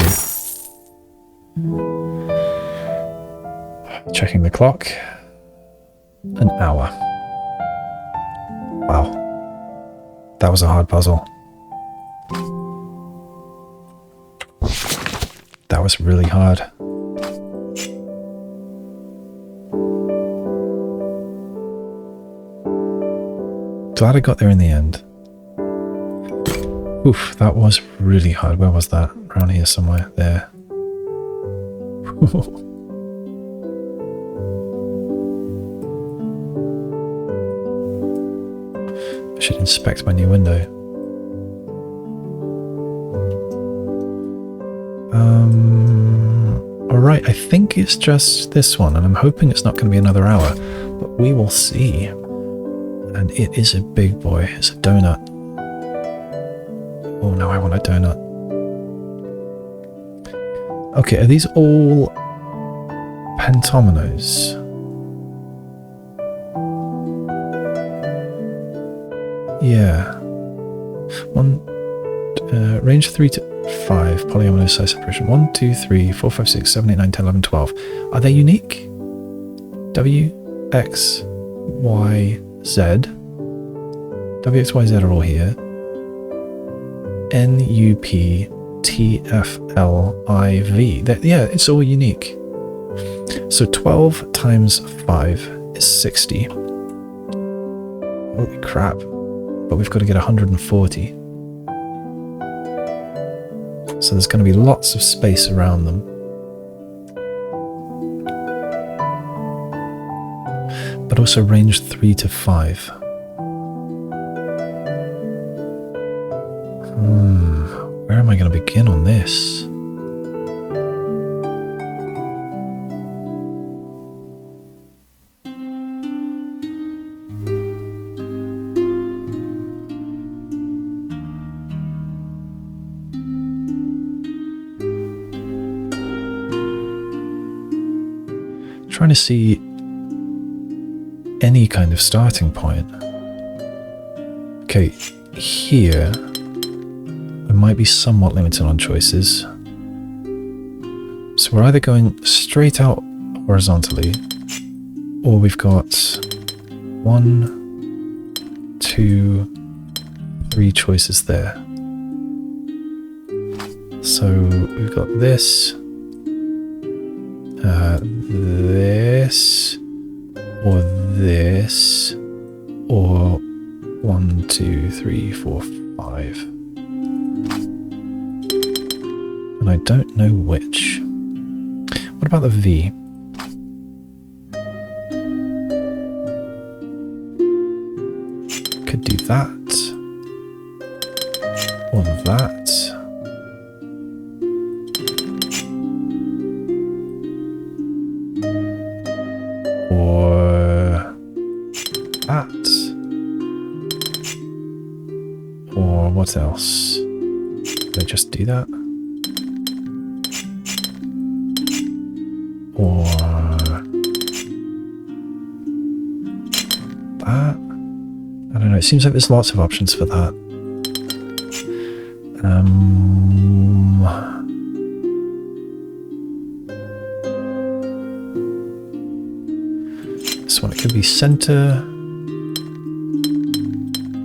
Checking the clock. An hour. Wow. That was a hard puzzle. That was really hard. Glad I got there in the end. Oof, that was really hard. Where was that? Around here somewhere. There. I should inspect my new window. Alright, I think it's just this one, and I'm hoping it's not going to be another hour, but we will see. And it is a big boy. It's a donut. Oh no, I want a donut. Okay, are these all pentominoes? Yeah. Range 3 to 5, polyomino size separation. 1, 2, 3, 4, 5, 6, 7, 8, 9, 10, 11, 12. Are they unique? W, X, Y, Z. W, X, Y, Z are all here. N, U, P, T, F, L, I, V. Yeah, it's all unique. So 12 times 5 is 60. Holy crap. But we've got to get 140. So there's going to be lots of space around them. But also range 3 to 5. Where am I going to begin on this? Trying to see any kind of starting point. Okay, here I might be somewhat limited on choices. So we're either going straight out horizontally, or we've got 1, 2, 3 choices there. So we've got this, this, or this, or 1, 2, 3, 4, 5. And I don't know which. What about the V? Could do that. Or that. Or that. Or what else? Could I just do that? Or that? I don't know, it seems like there's lots of options for that. This one, it could be center,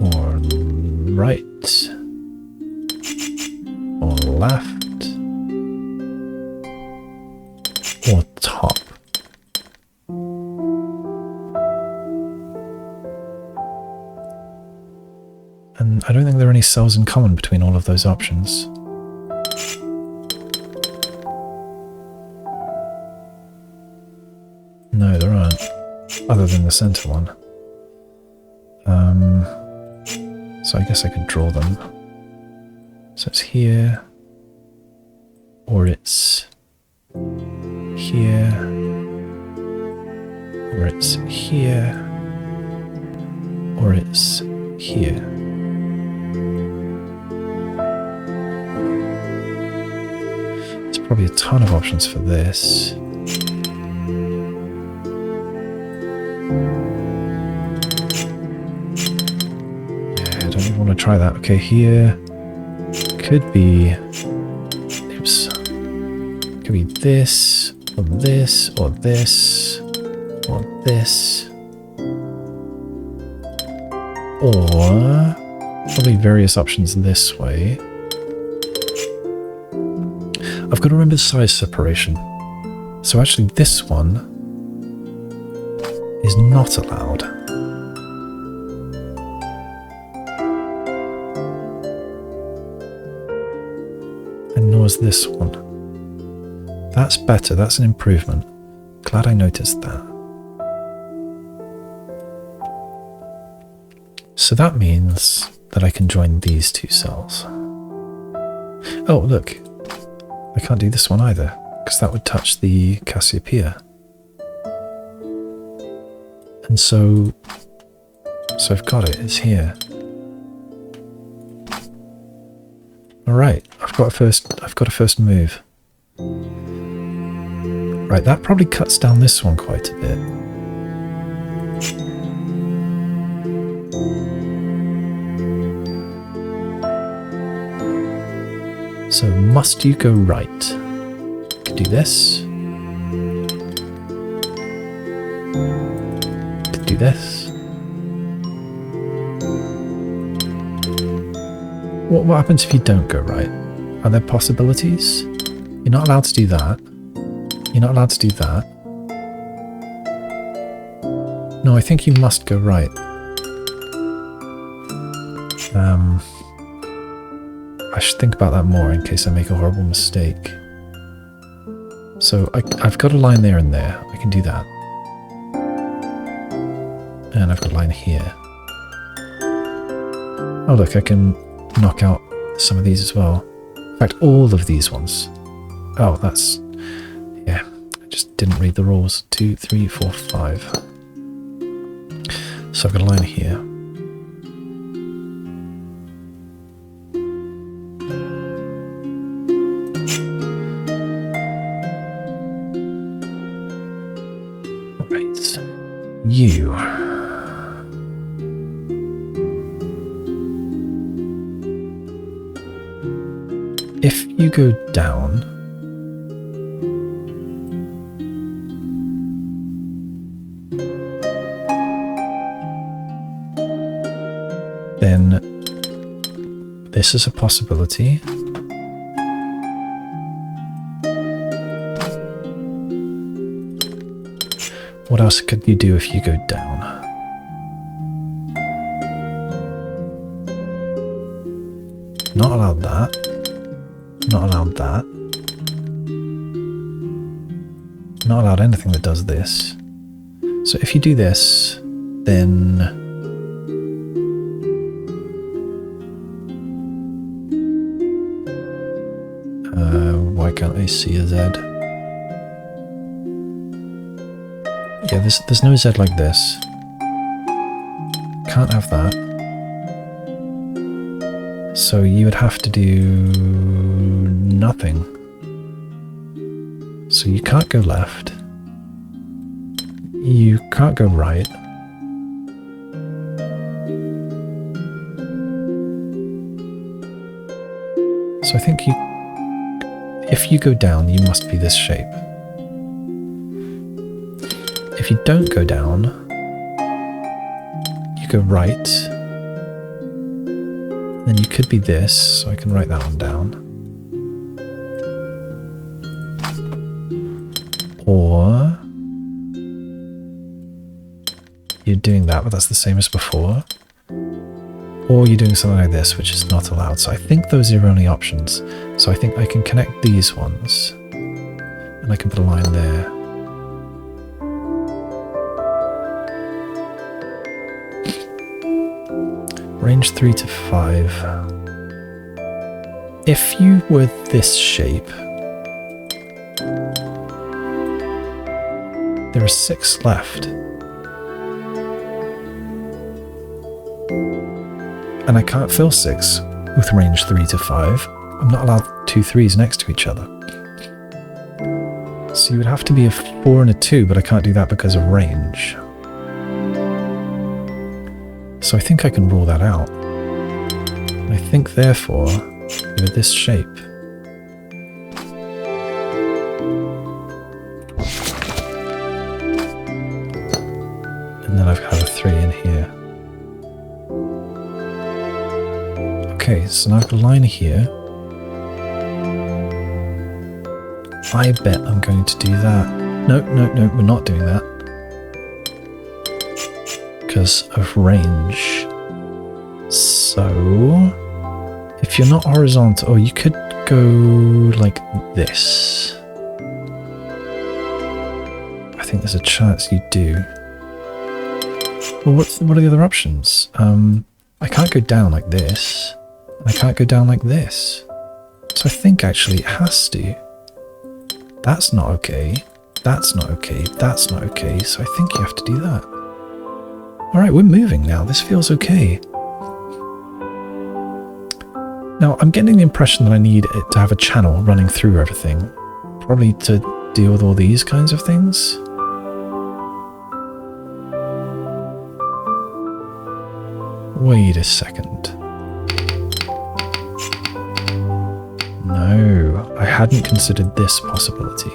or right, or left, or top. And I don't think there are any cells in common between all of those options. No, there aren't, other than the center one. So I guess I could draw them. So it's here, or it's here, or it's here, or it's here. There's probably a ton of options for this. Yeah, I don't even want to try that. Okay, here could be, oops, could be this, or this, or this, or this, or probably various options this way. I've got to remember the size separation. So actually this one is not allowed. And nor is this one. That's better, that's an improvement. Glad I noticed that. So that means that I can join these two cells. Oh, look. I can't do this one either, because that would touch the Cassiopeia. And so I've got it, it's here. Alright, I've got a first move. Right, that probably cuts down this one quite a bit. So must you go right? Could do this. Could do this. What happens if you don't go right? Are there possibilities? You're not allowed to do that. You're not allowed to do that. No, I think you must go right. I should think about that more in case I make a horrible mistake. So I've got a line there and there. I can do that. And I've got a line here. Oh look, I can knock out some of these as well. In fact, all of these ones. Oh, that's... yeah, I just didn't read the rules. 2, 3, 4, 5. So I've got a line here. You. If you go down, then this is a possibility. What else could you do if you go down? not allowed that. Not allowed that. Not allowed anything that does this. So if you do this, then why can't I see a Z? Yeah, there's no Z like this. Can't have that. So you would have to do nothing. So you can't go left. You can't go right. So I think if you go down, you must be this shape. If you don't go down, you go right. Then you could be this, so I can write that one down. Or you're doing that, but that's the same as before. Or you're doing something like this, which is not allowed. So I think those are your only options. So I think I can connect these ones. And I can put a line there. Range 3 to 5. If you were this shape, there are 6 left. And I can't fill 6 with range 3 to 5. I'm not allowed 2 3s next to each other. So you would have to be a 4 and a 2, but I can't do that because of range. So I think I can rule that out. I think therefore, with this shape, and then I've got a 3 in here. Okay, so now I've got a line here. I bet I'm going to do that. No, we're not doing that. Because of range. So, if you're not horizontal, you could go like this. I think there's a chance you do. Well, what are the other options? I can't go down like this. I can't go down like this. So I think actually it has to. That's not okay. That's not okay. That's not okay. So I think you have to do that. Alright, we're moving now. This feels okay. Now, I'm getting the impression that I need it to have a channel running through everything. Probably to deal with all these kinds of things. Wait a second. No, I hadn't considered this possibility.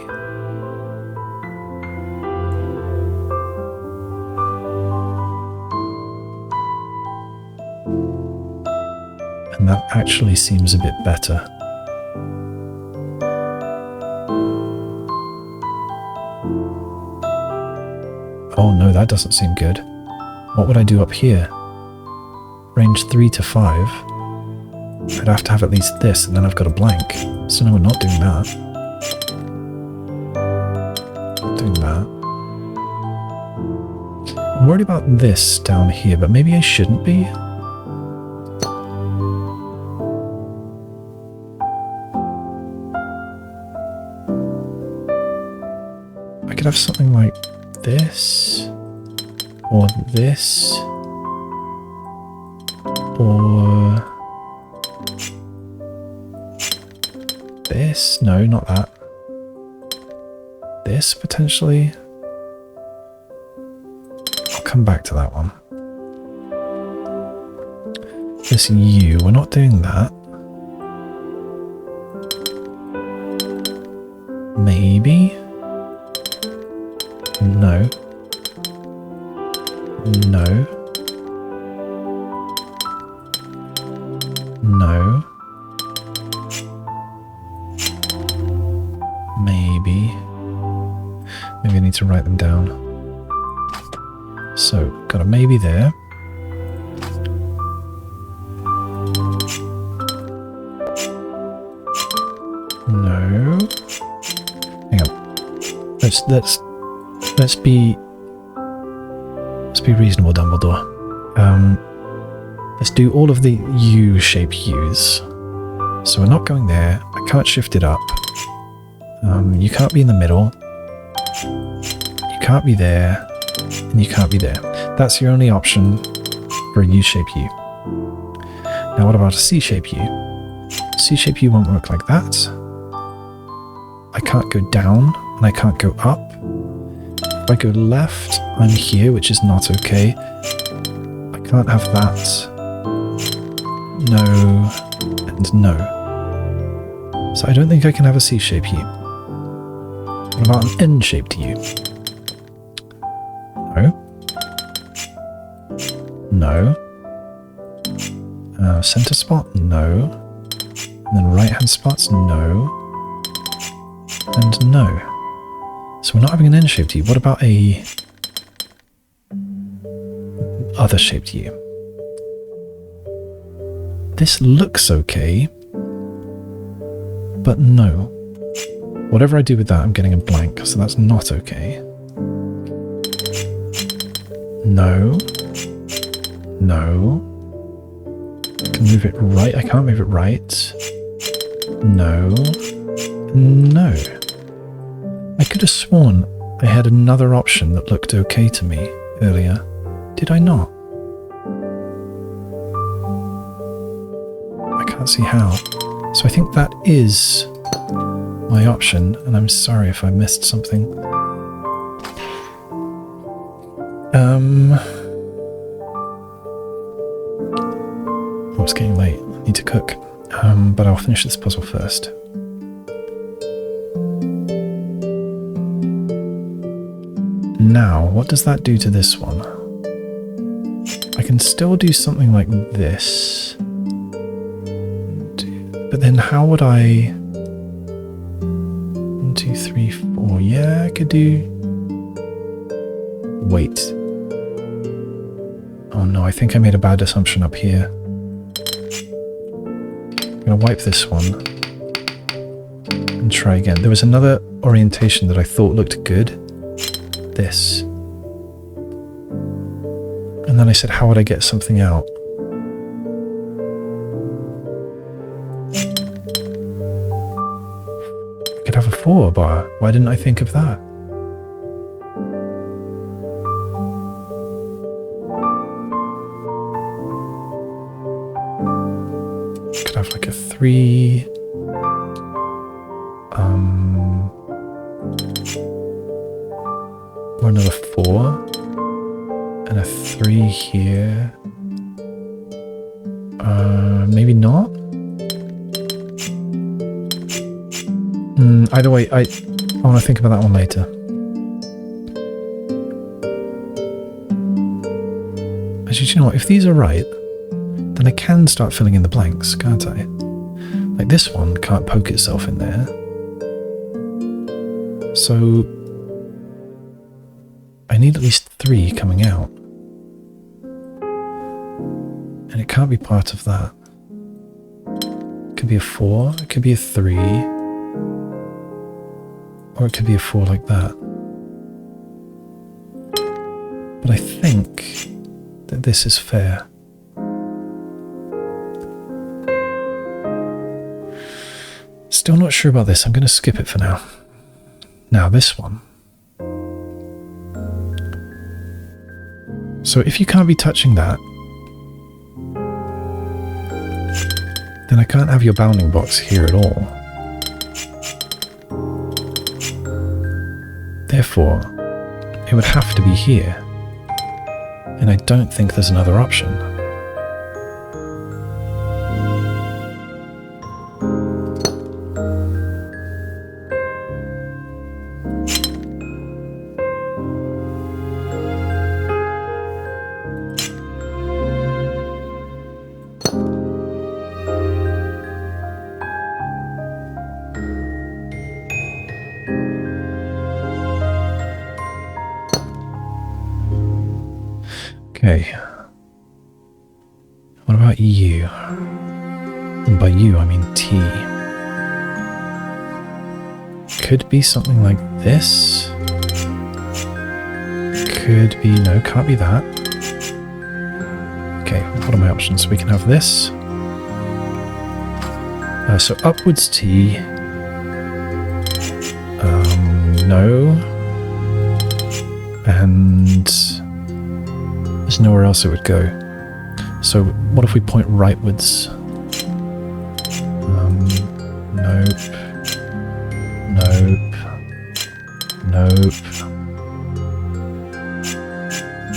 And that actually seems a bit better. Oh no, that doesn't seem good. What would I do up here? Range 3 to 5. I'd have to have at least this, and then I've got a blank. So no, we're not doing that. Not doing that. I'm worried about this down here, but maybe I shouldn't be. I could have something like this, or this, or this. No, not that. This, potentially. I'll come back to that one. This U, we're not doing that. Maybe. No. No. No. Maybe. Maybe I need to write them down. So, got a maybe there. No. Hang on. Let's be reasonable, Dumbledore. Let's do all of the U-shape U's. So we're not going there. I can't shift it up. You can't be in the middle. You can't be there. And you can't be there. That's your only option for a U-shape U. Now what about a C-shape U? C-shape U won't work like that. I can't go down and I can't go up. If I go left, I'm here, which is not okay. I can't have that. No, and no. So I don't think I can have a C-shaped U. What about an N-shaped U? No. No. Center spot? No. And then right-hand spots? No. And no. So we're not having an N-shaped U. What about a other shaped U? This looks okay, but no. Whatever I do with that, I'm getting a blank, so that's not okay. No. No. I can move it right. I can't move it right. No. No. I could have sworn I had another option that looked okay to me earlier. Did I not? I can't see how. So I think that is my option, and I'm sorry if I missed something. Oh, it's getting late. I need to cook. But I'll finish this puzzle first. Now, what does that do to this one? I can still do something like this. But then how would I... 1, 2, 3, 4. Yeah, I could do... Wait. Oh no, I think I made a bad assumption up here. I'm going to wipe this one. And try again. There was another orientation that I thought looked good. This. And then I said, how would I get something out? I could have a 4 bar. Why didn't I think of that? Could have like a 3. Or another 4. And a 3 here. Maybe not? Either way, I want to think about that one later. Actually, you know what? If these are right, then I can start filling in the blanks, can't I? Like this one can't poke itself in there. So I need at least 3 coming out. And it can't be part of that. It could be a 4, it could be a 3, or it could be a 4 like that. But I think that this is fair. Still not sure about this. I'm going to skip it for now. Now this one. So if you can't be touching that, then I can't have your bounding box here at all. Therefore, it would have to be here. And I don't think there's another option. Okay. What about you? And by you, I mean T. could be something like this. Could be, no, can't be that. Okay, what are my options? We can have this. So upwards T. No. And there's nowhere else it would go. So what if we point rightwards? Nope. Nope. Nope.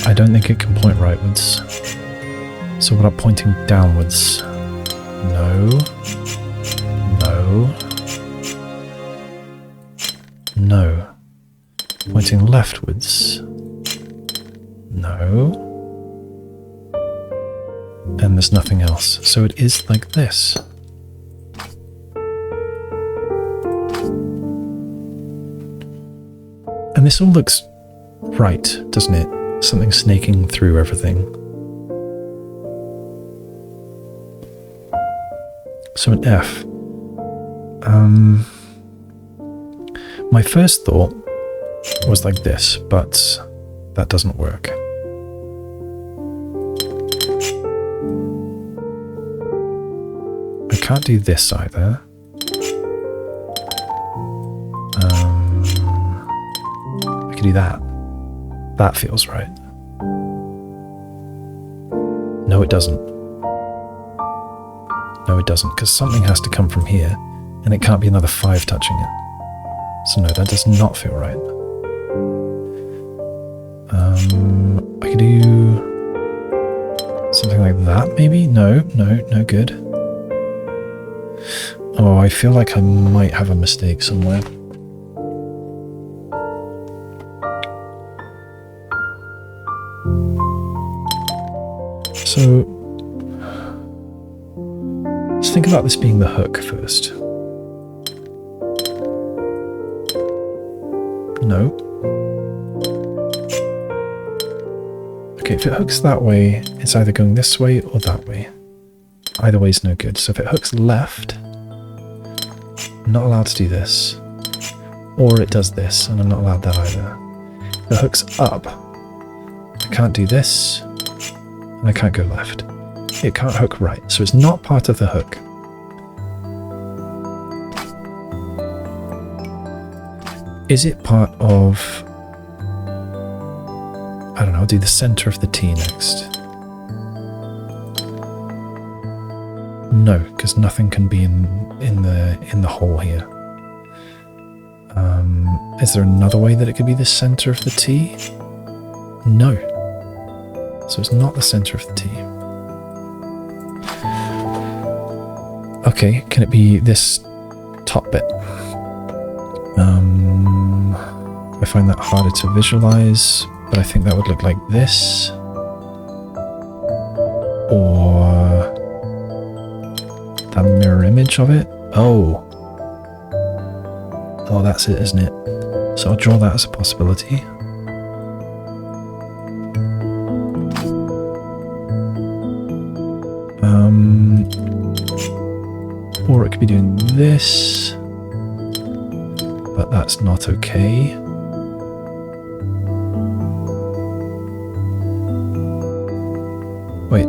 I don't think it can point rightwards. So what about pointing downwards? No. No. No. Pointing leftwards? No. And there's nothing else. So it is like this. And this all looks right, doesn't it? Something snaking through everything. So an F. My first thought was like this, but that doesn't work. I can't do this either. I could do that. That feels right. No, it doesn't. No, it doesn't, because something has to come from here, and it can't be another 5 touching it. So no, that does not feel right. I could do something like that, maybe? No, no good. Oh, I feel like I might have a mistake somewhere. So, let's think about this being the hook first. No. Okay, if it hooks that way, it's either going this way or that way. Either way is no good. So if it hooks left, I'm not allowed to do this. Or it does this, and I'm not allowed that either. If it hooks up, I can't do this, and I can't go left. It can't hook right, so it's not part of the hook. Is it part of... I don't know, I'll do the center of the T next. No, because nothing can be in the hole here. Is there another way that it could be the center of the T? No. So it's not the center of the T. Okay, can it be this top bit? I find that harder to visualize, but I think that would look like this. Or that mirror image of it. Oh, that's it, isn't it? So I'll draw that as a possibility. Or it could be doing this, but that's not okay. Wait.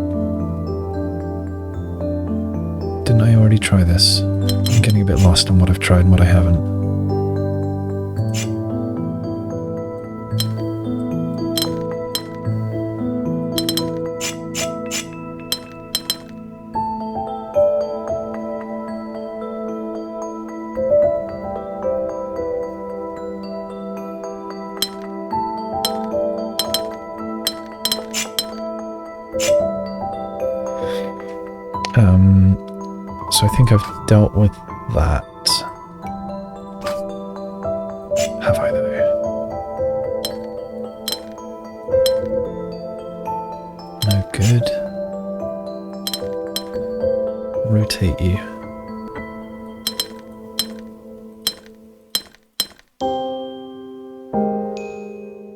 Didn't I already try this? I'm getting a bit lost on what I've tried and what I haven't. So I think I've dealt with that. Have I though? No good. Rotate you.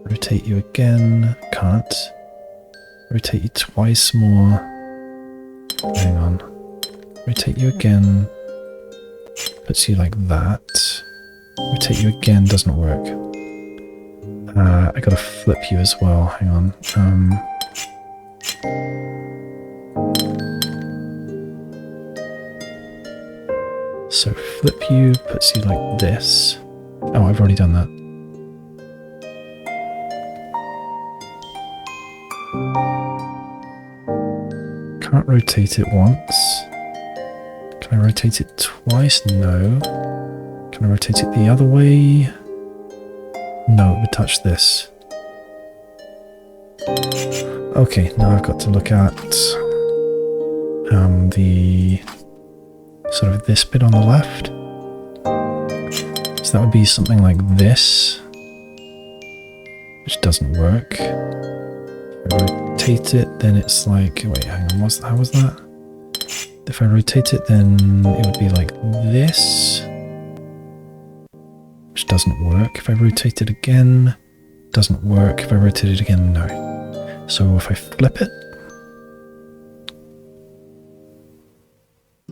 Rotate you again. Can't. Rotate you twice more. Hang on. Rotate you again. Puts you like that. Rotate you again, doesn't work. I gotta flip you as well, hang on. So flip you, puts you like this. Oh, I've already done that. Can't rotate it once. Can I rotate it twice? No. Can I rotate it the other way? No, it would touch this. Okay, now I've got to look at the sort of this bit on the left. So that would be something like this, which doesn't work. If I rotate it, then it's like, wait, hang on, how was that? If I rotate it, then it would be like this, which doesn't work. If I rotate it again, doesn't work. If I rotate it again, no. So if I flip it,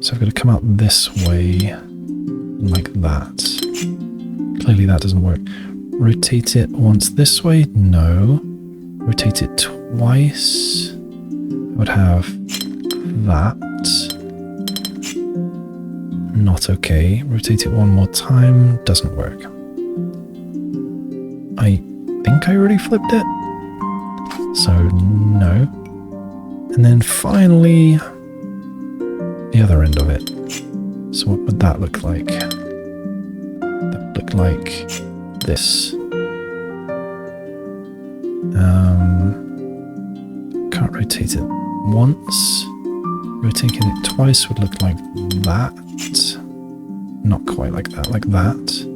so I've got to come out this way, like that. Clearly that doesn't work. Rotate it once this way, no. Rotate it twice, I would have that. Not okay. Rotate it one more time, doesn't work. I think I already flipped it. So no. And then finally, the other end of it. So what would that look like? That would look like this. Can't rotate it once. Rotating it twice would look like that. Not quite like that, like that.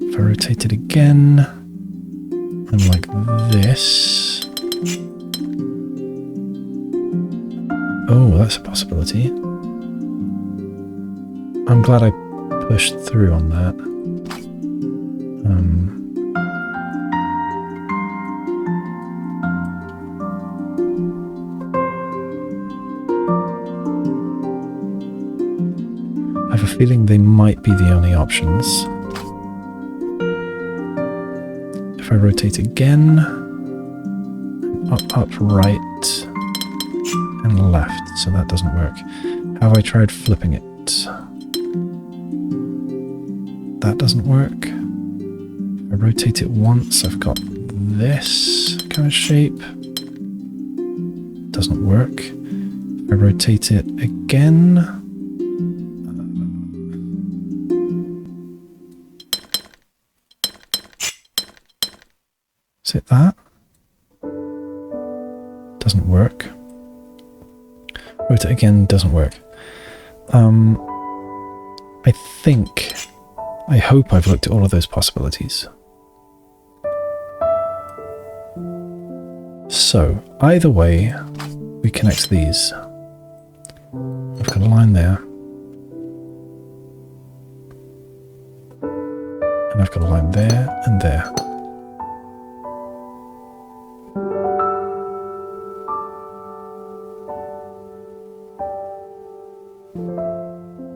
If I rotate it again, and like this. Oh, that's a possibility. I'm glad I pushed through on that. I have a feeling they might be the only options. If I rotate again, up, right, and left, so that doesn't work. Have I tried flipping it? That doesn't work. If I rotate it once, I've got this kind of shape. Doesn't work. If I rotate it again, is it that? Doesn't work. Rotate again, doesn't work. I hope I've looked at all of those possibilities. So, either way, we connect these. I've got a line there. And I've got a line there and there.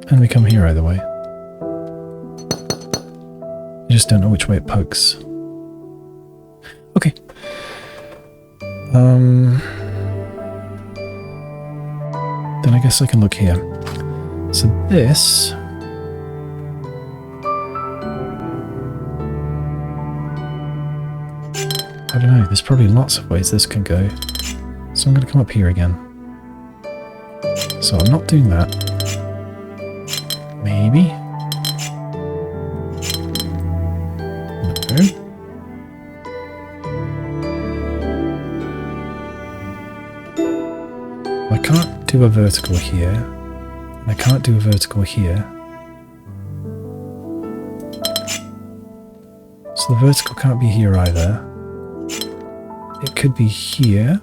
And we come here either way. I just don't know which way it pokes. Okay. Then I guess I can look here. So this... I don't know, there's probably lots of ways this can go. So I'm going to come up here again. So I'm not doing that. Maybe? No. I can't do a vertical here. And I can't do a vertical here. So the vertical can't be here either. It could be here.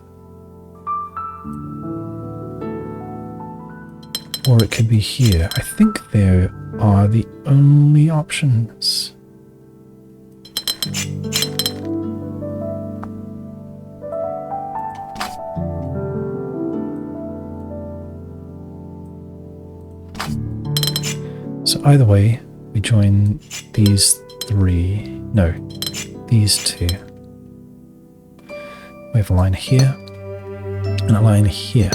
Or it could be here. I think there are the only options. So either way, we join these three. No, these two. We have a line here and a line here.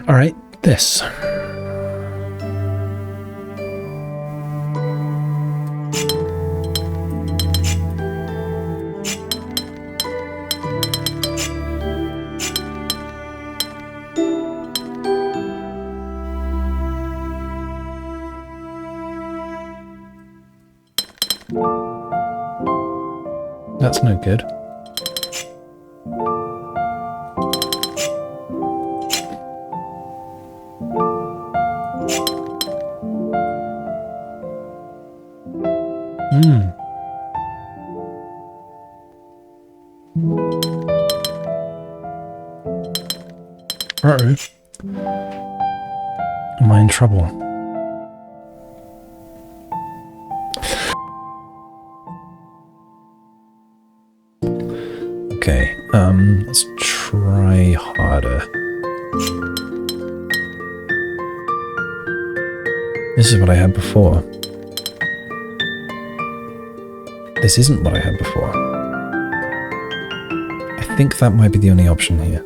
All right, this. That's no good. Uh-oh. Am I in trouble? Okay, let's try harder. This is what I had before. This isn't what I had before. I think that might be the only option here.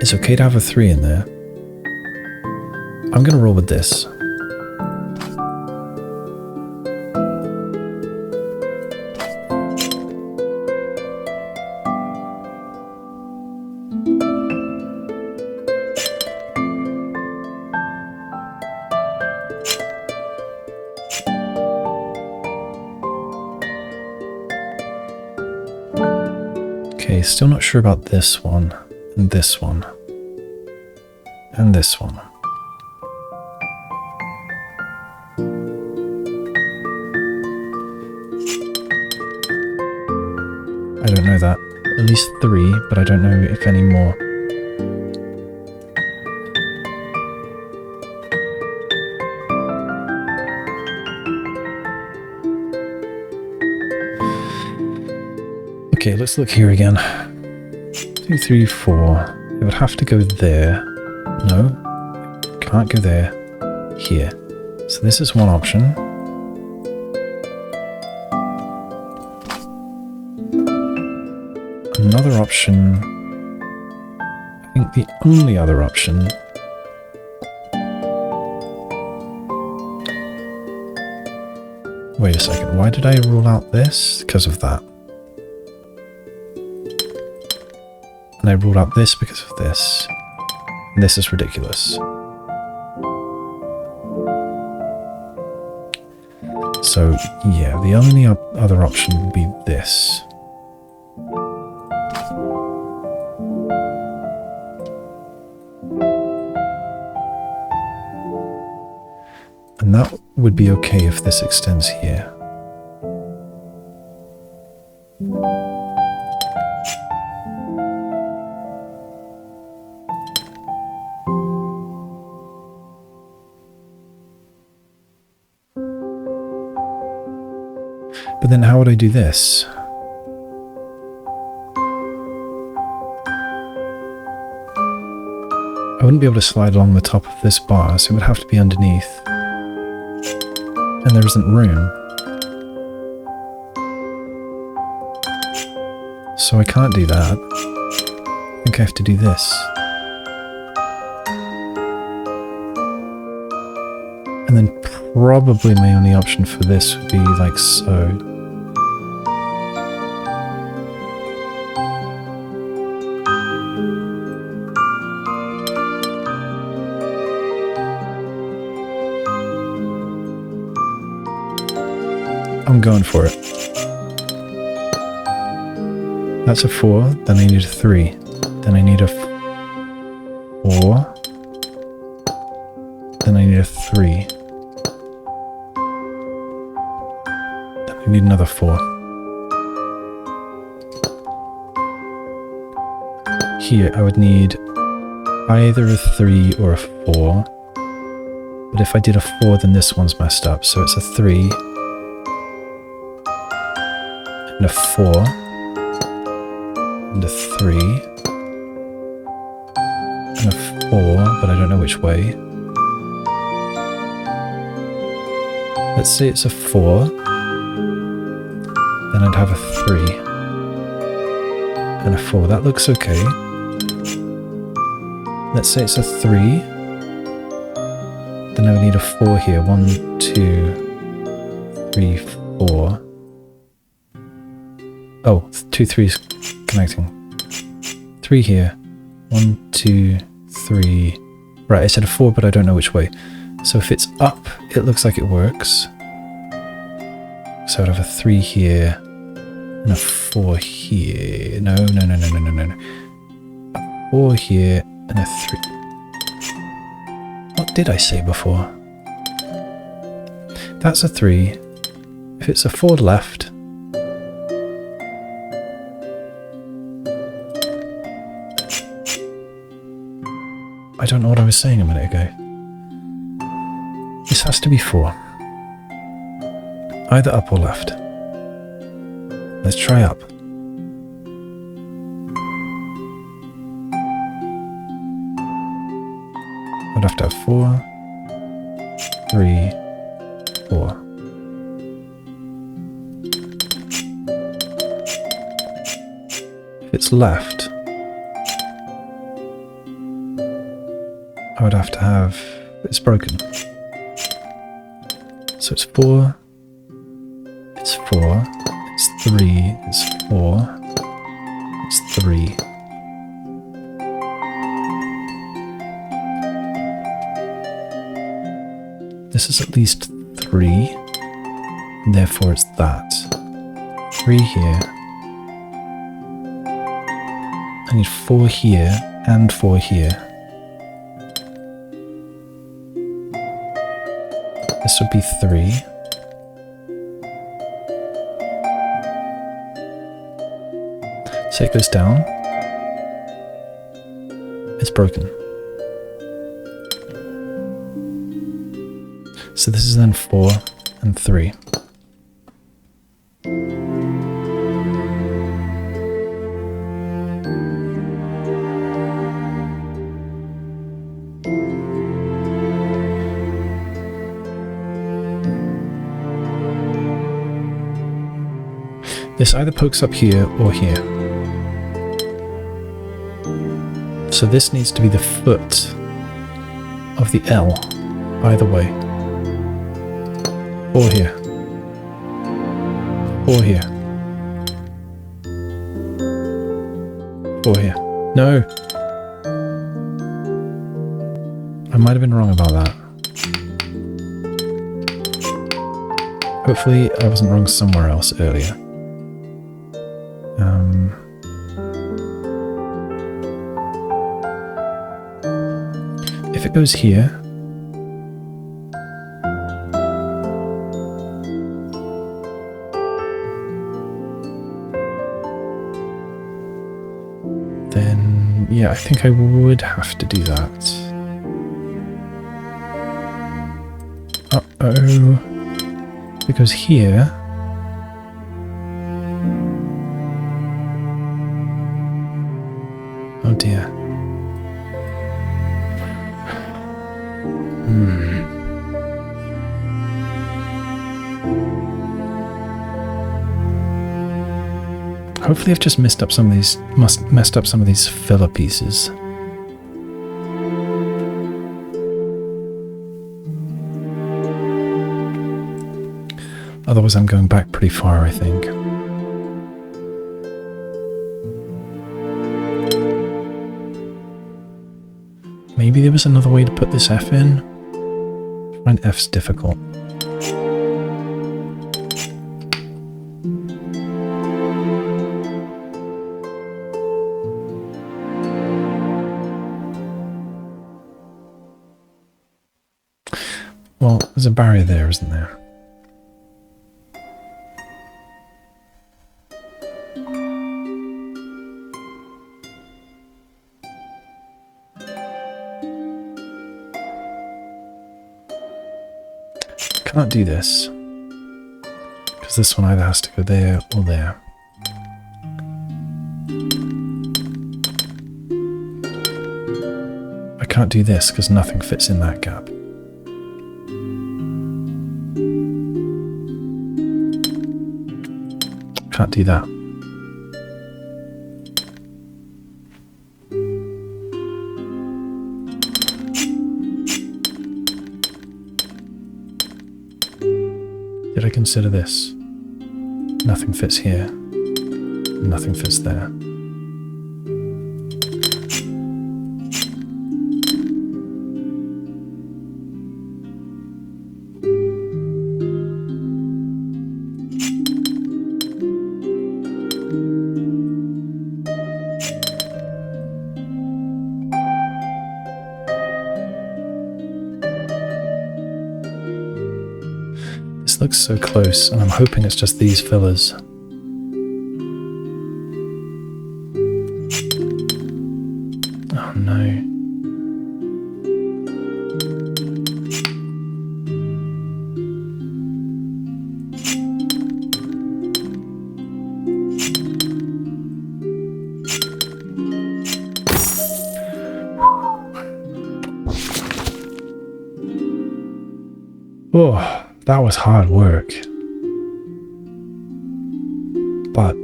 It's okay to have a 3 in there. I'm going to roll with this. Okay, still not sure about this one, and this one, and this one. I don't know that. At least 3, but I don't know if any more. Okay, let's look here again. 2, 3, 4. It would have to go there. No, can't go there. Here. So this is one option. Another option. I think the only other option. Wait a second, why did I rule out this? Because of that. And I ruled out this because of this. And this is ridiculous. So, yeah, the only other option would be this. And that would be okay if this extends here. But then how would I do this? I wouldn't be able to slide along the top of this bar, so it would have to be underneath. And there isn't room. So I can't do that. I think I have to do this. And then probably my only option for this would be like so. I'm going for it. That's a 4, then I need a 3. Then I need a 4. Then I need a 3. Then I need another 4. Here I would need either a 3 or a 4. But if I did a 4, then this one's messed up. So it's a 3 and a 4 and a 3 and a 4, but I don't know which way. Let's say it's a 4, then I'd have a 3 and a 4. That looks okay. Let's say it's a 3, then I would need a 4 here. 1, 2, 3, 4. Oh, 2 3s connecting. 3 here. 1, 2, 3. Right, I said a 4, but I don't know which way. So if it's up, it looks like it works. So I'd have a 3 here and a 4 here. No. A 4 here and a 3. What did I say before? That's a 3. If it's a 4 left, I don't know what I was saying a minute ago. This has to be 4. Either up or left. Let's try up. I'd have to have 4, 3, 4. If it's left, I would have to have... It's broken. So it's 4, it's 4, it's 3, it's 4, it's 3. This is at least 3, and therefore it's that. 3 here. I need 4 here and 4 here. This would be 3. So it goes down. It's broken. So this is then 4 and 3. This either pokes up here or here. So this needs to be the foot of the L, either way. 4 here. 4 here. 4 here. No! I might have been wrong about that. Hopefully I wasn't wrong somewhere else earlier. If it goes here, then yeah, I think I would have to do that. Uh-oh. If it goes here, oh dear. Hopefully I've just messed up some of these filler pieces. Otherwise I'm going back pretty far, I think. Maybe there was another way to put this F in. I find F's difficult. Well, there's a barrier there, isn't there? can't do this. Because this one either has to go there or there. I can't do this because nothing fits in that gap. Can't do that. Did I consider this? Nothing fits here. Nothing fits there. This looks so close, and I'm hoping it's just these fillers. Oh no. Oh, that was hard work. But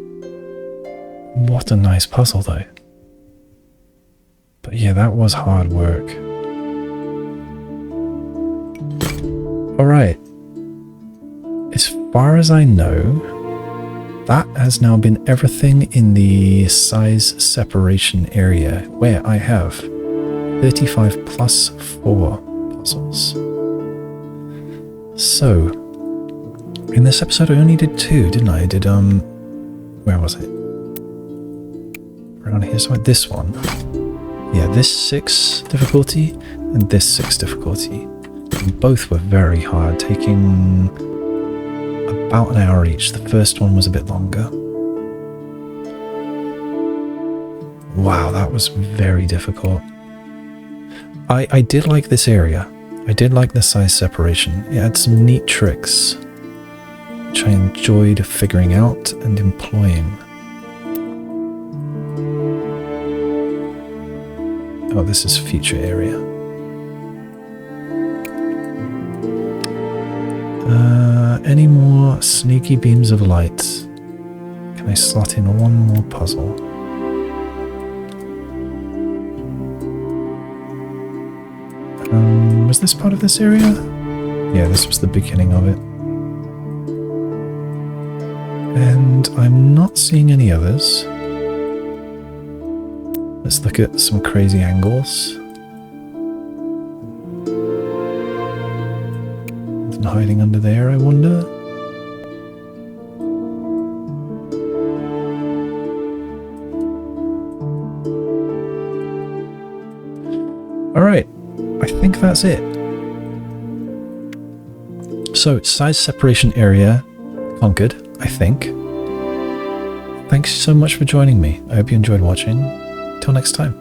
what a nice puzzle though. But yeah, that was hard work. Alright. As far as I know, that has now been everything in the size separation area, where I have 35 plus 4 puzzles. So, in this episode I only did 2, didn't I? I did, where was it? Around here, so this one. Yeah, this 6 difficulty and this 6 difficulty. And both were very hard, taking about an hour each. The first one was a bit longer. Wow, that was very difficult. I did like this area. I did like the size separation. It had some neat tricks, which I enjoyed figuring out and employing. Oh, this is future area. Any more sneaky beams of light? Can I slot in one more puzzle? Was this part of this area? Yeah, this was the beginning of it. And I'm not seeing any others. Let's look at some crazy angles. Nothing hiding under there, I wonder. Alright. I think that's it. So, size separation area conquered, I think. Thanks so much for joining me. I hope you enjoyed watching. Till next time.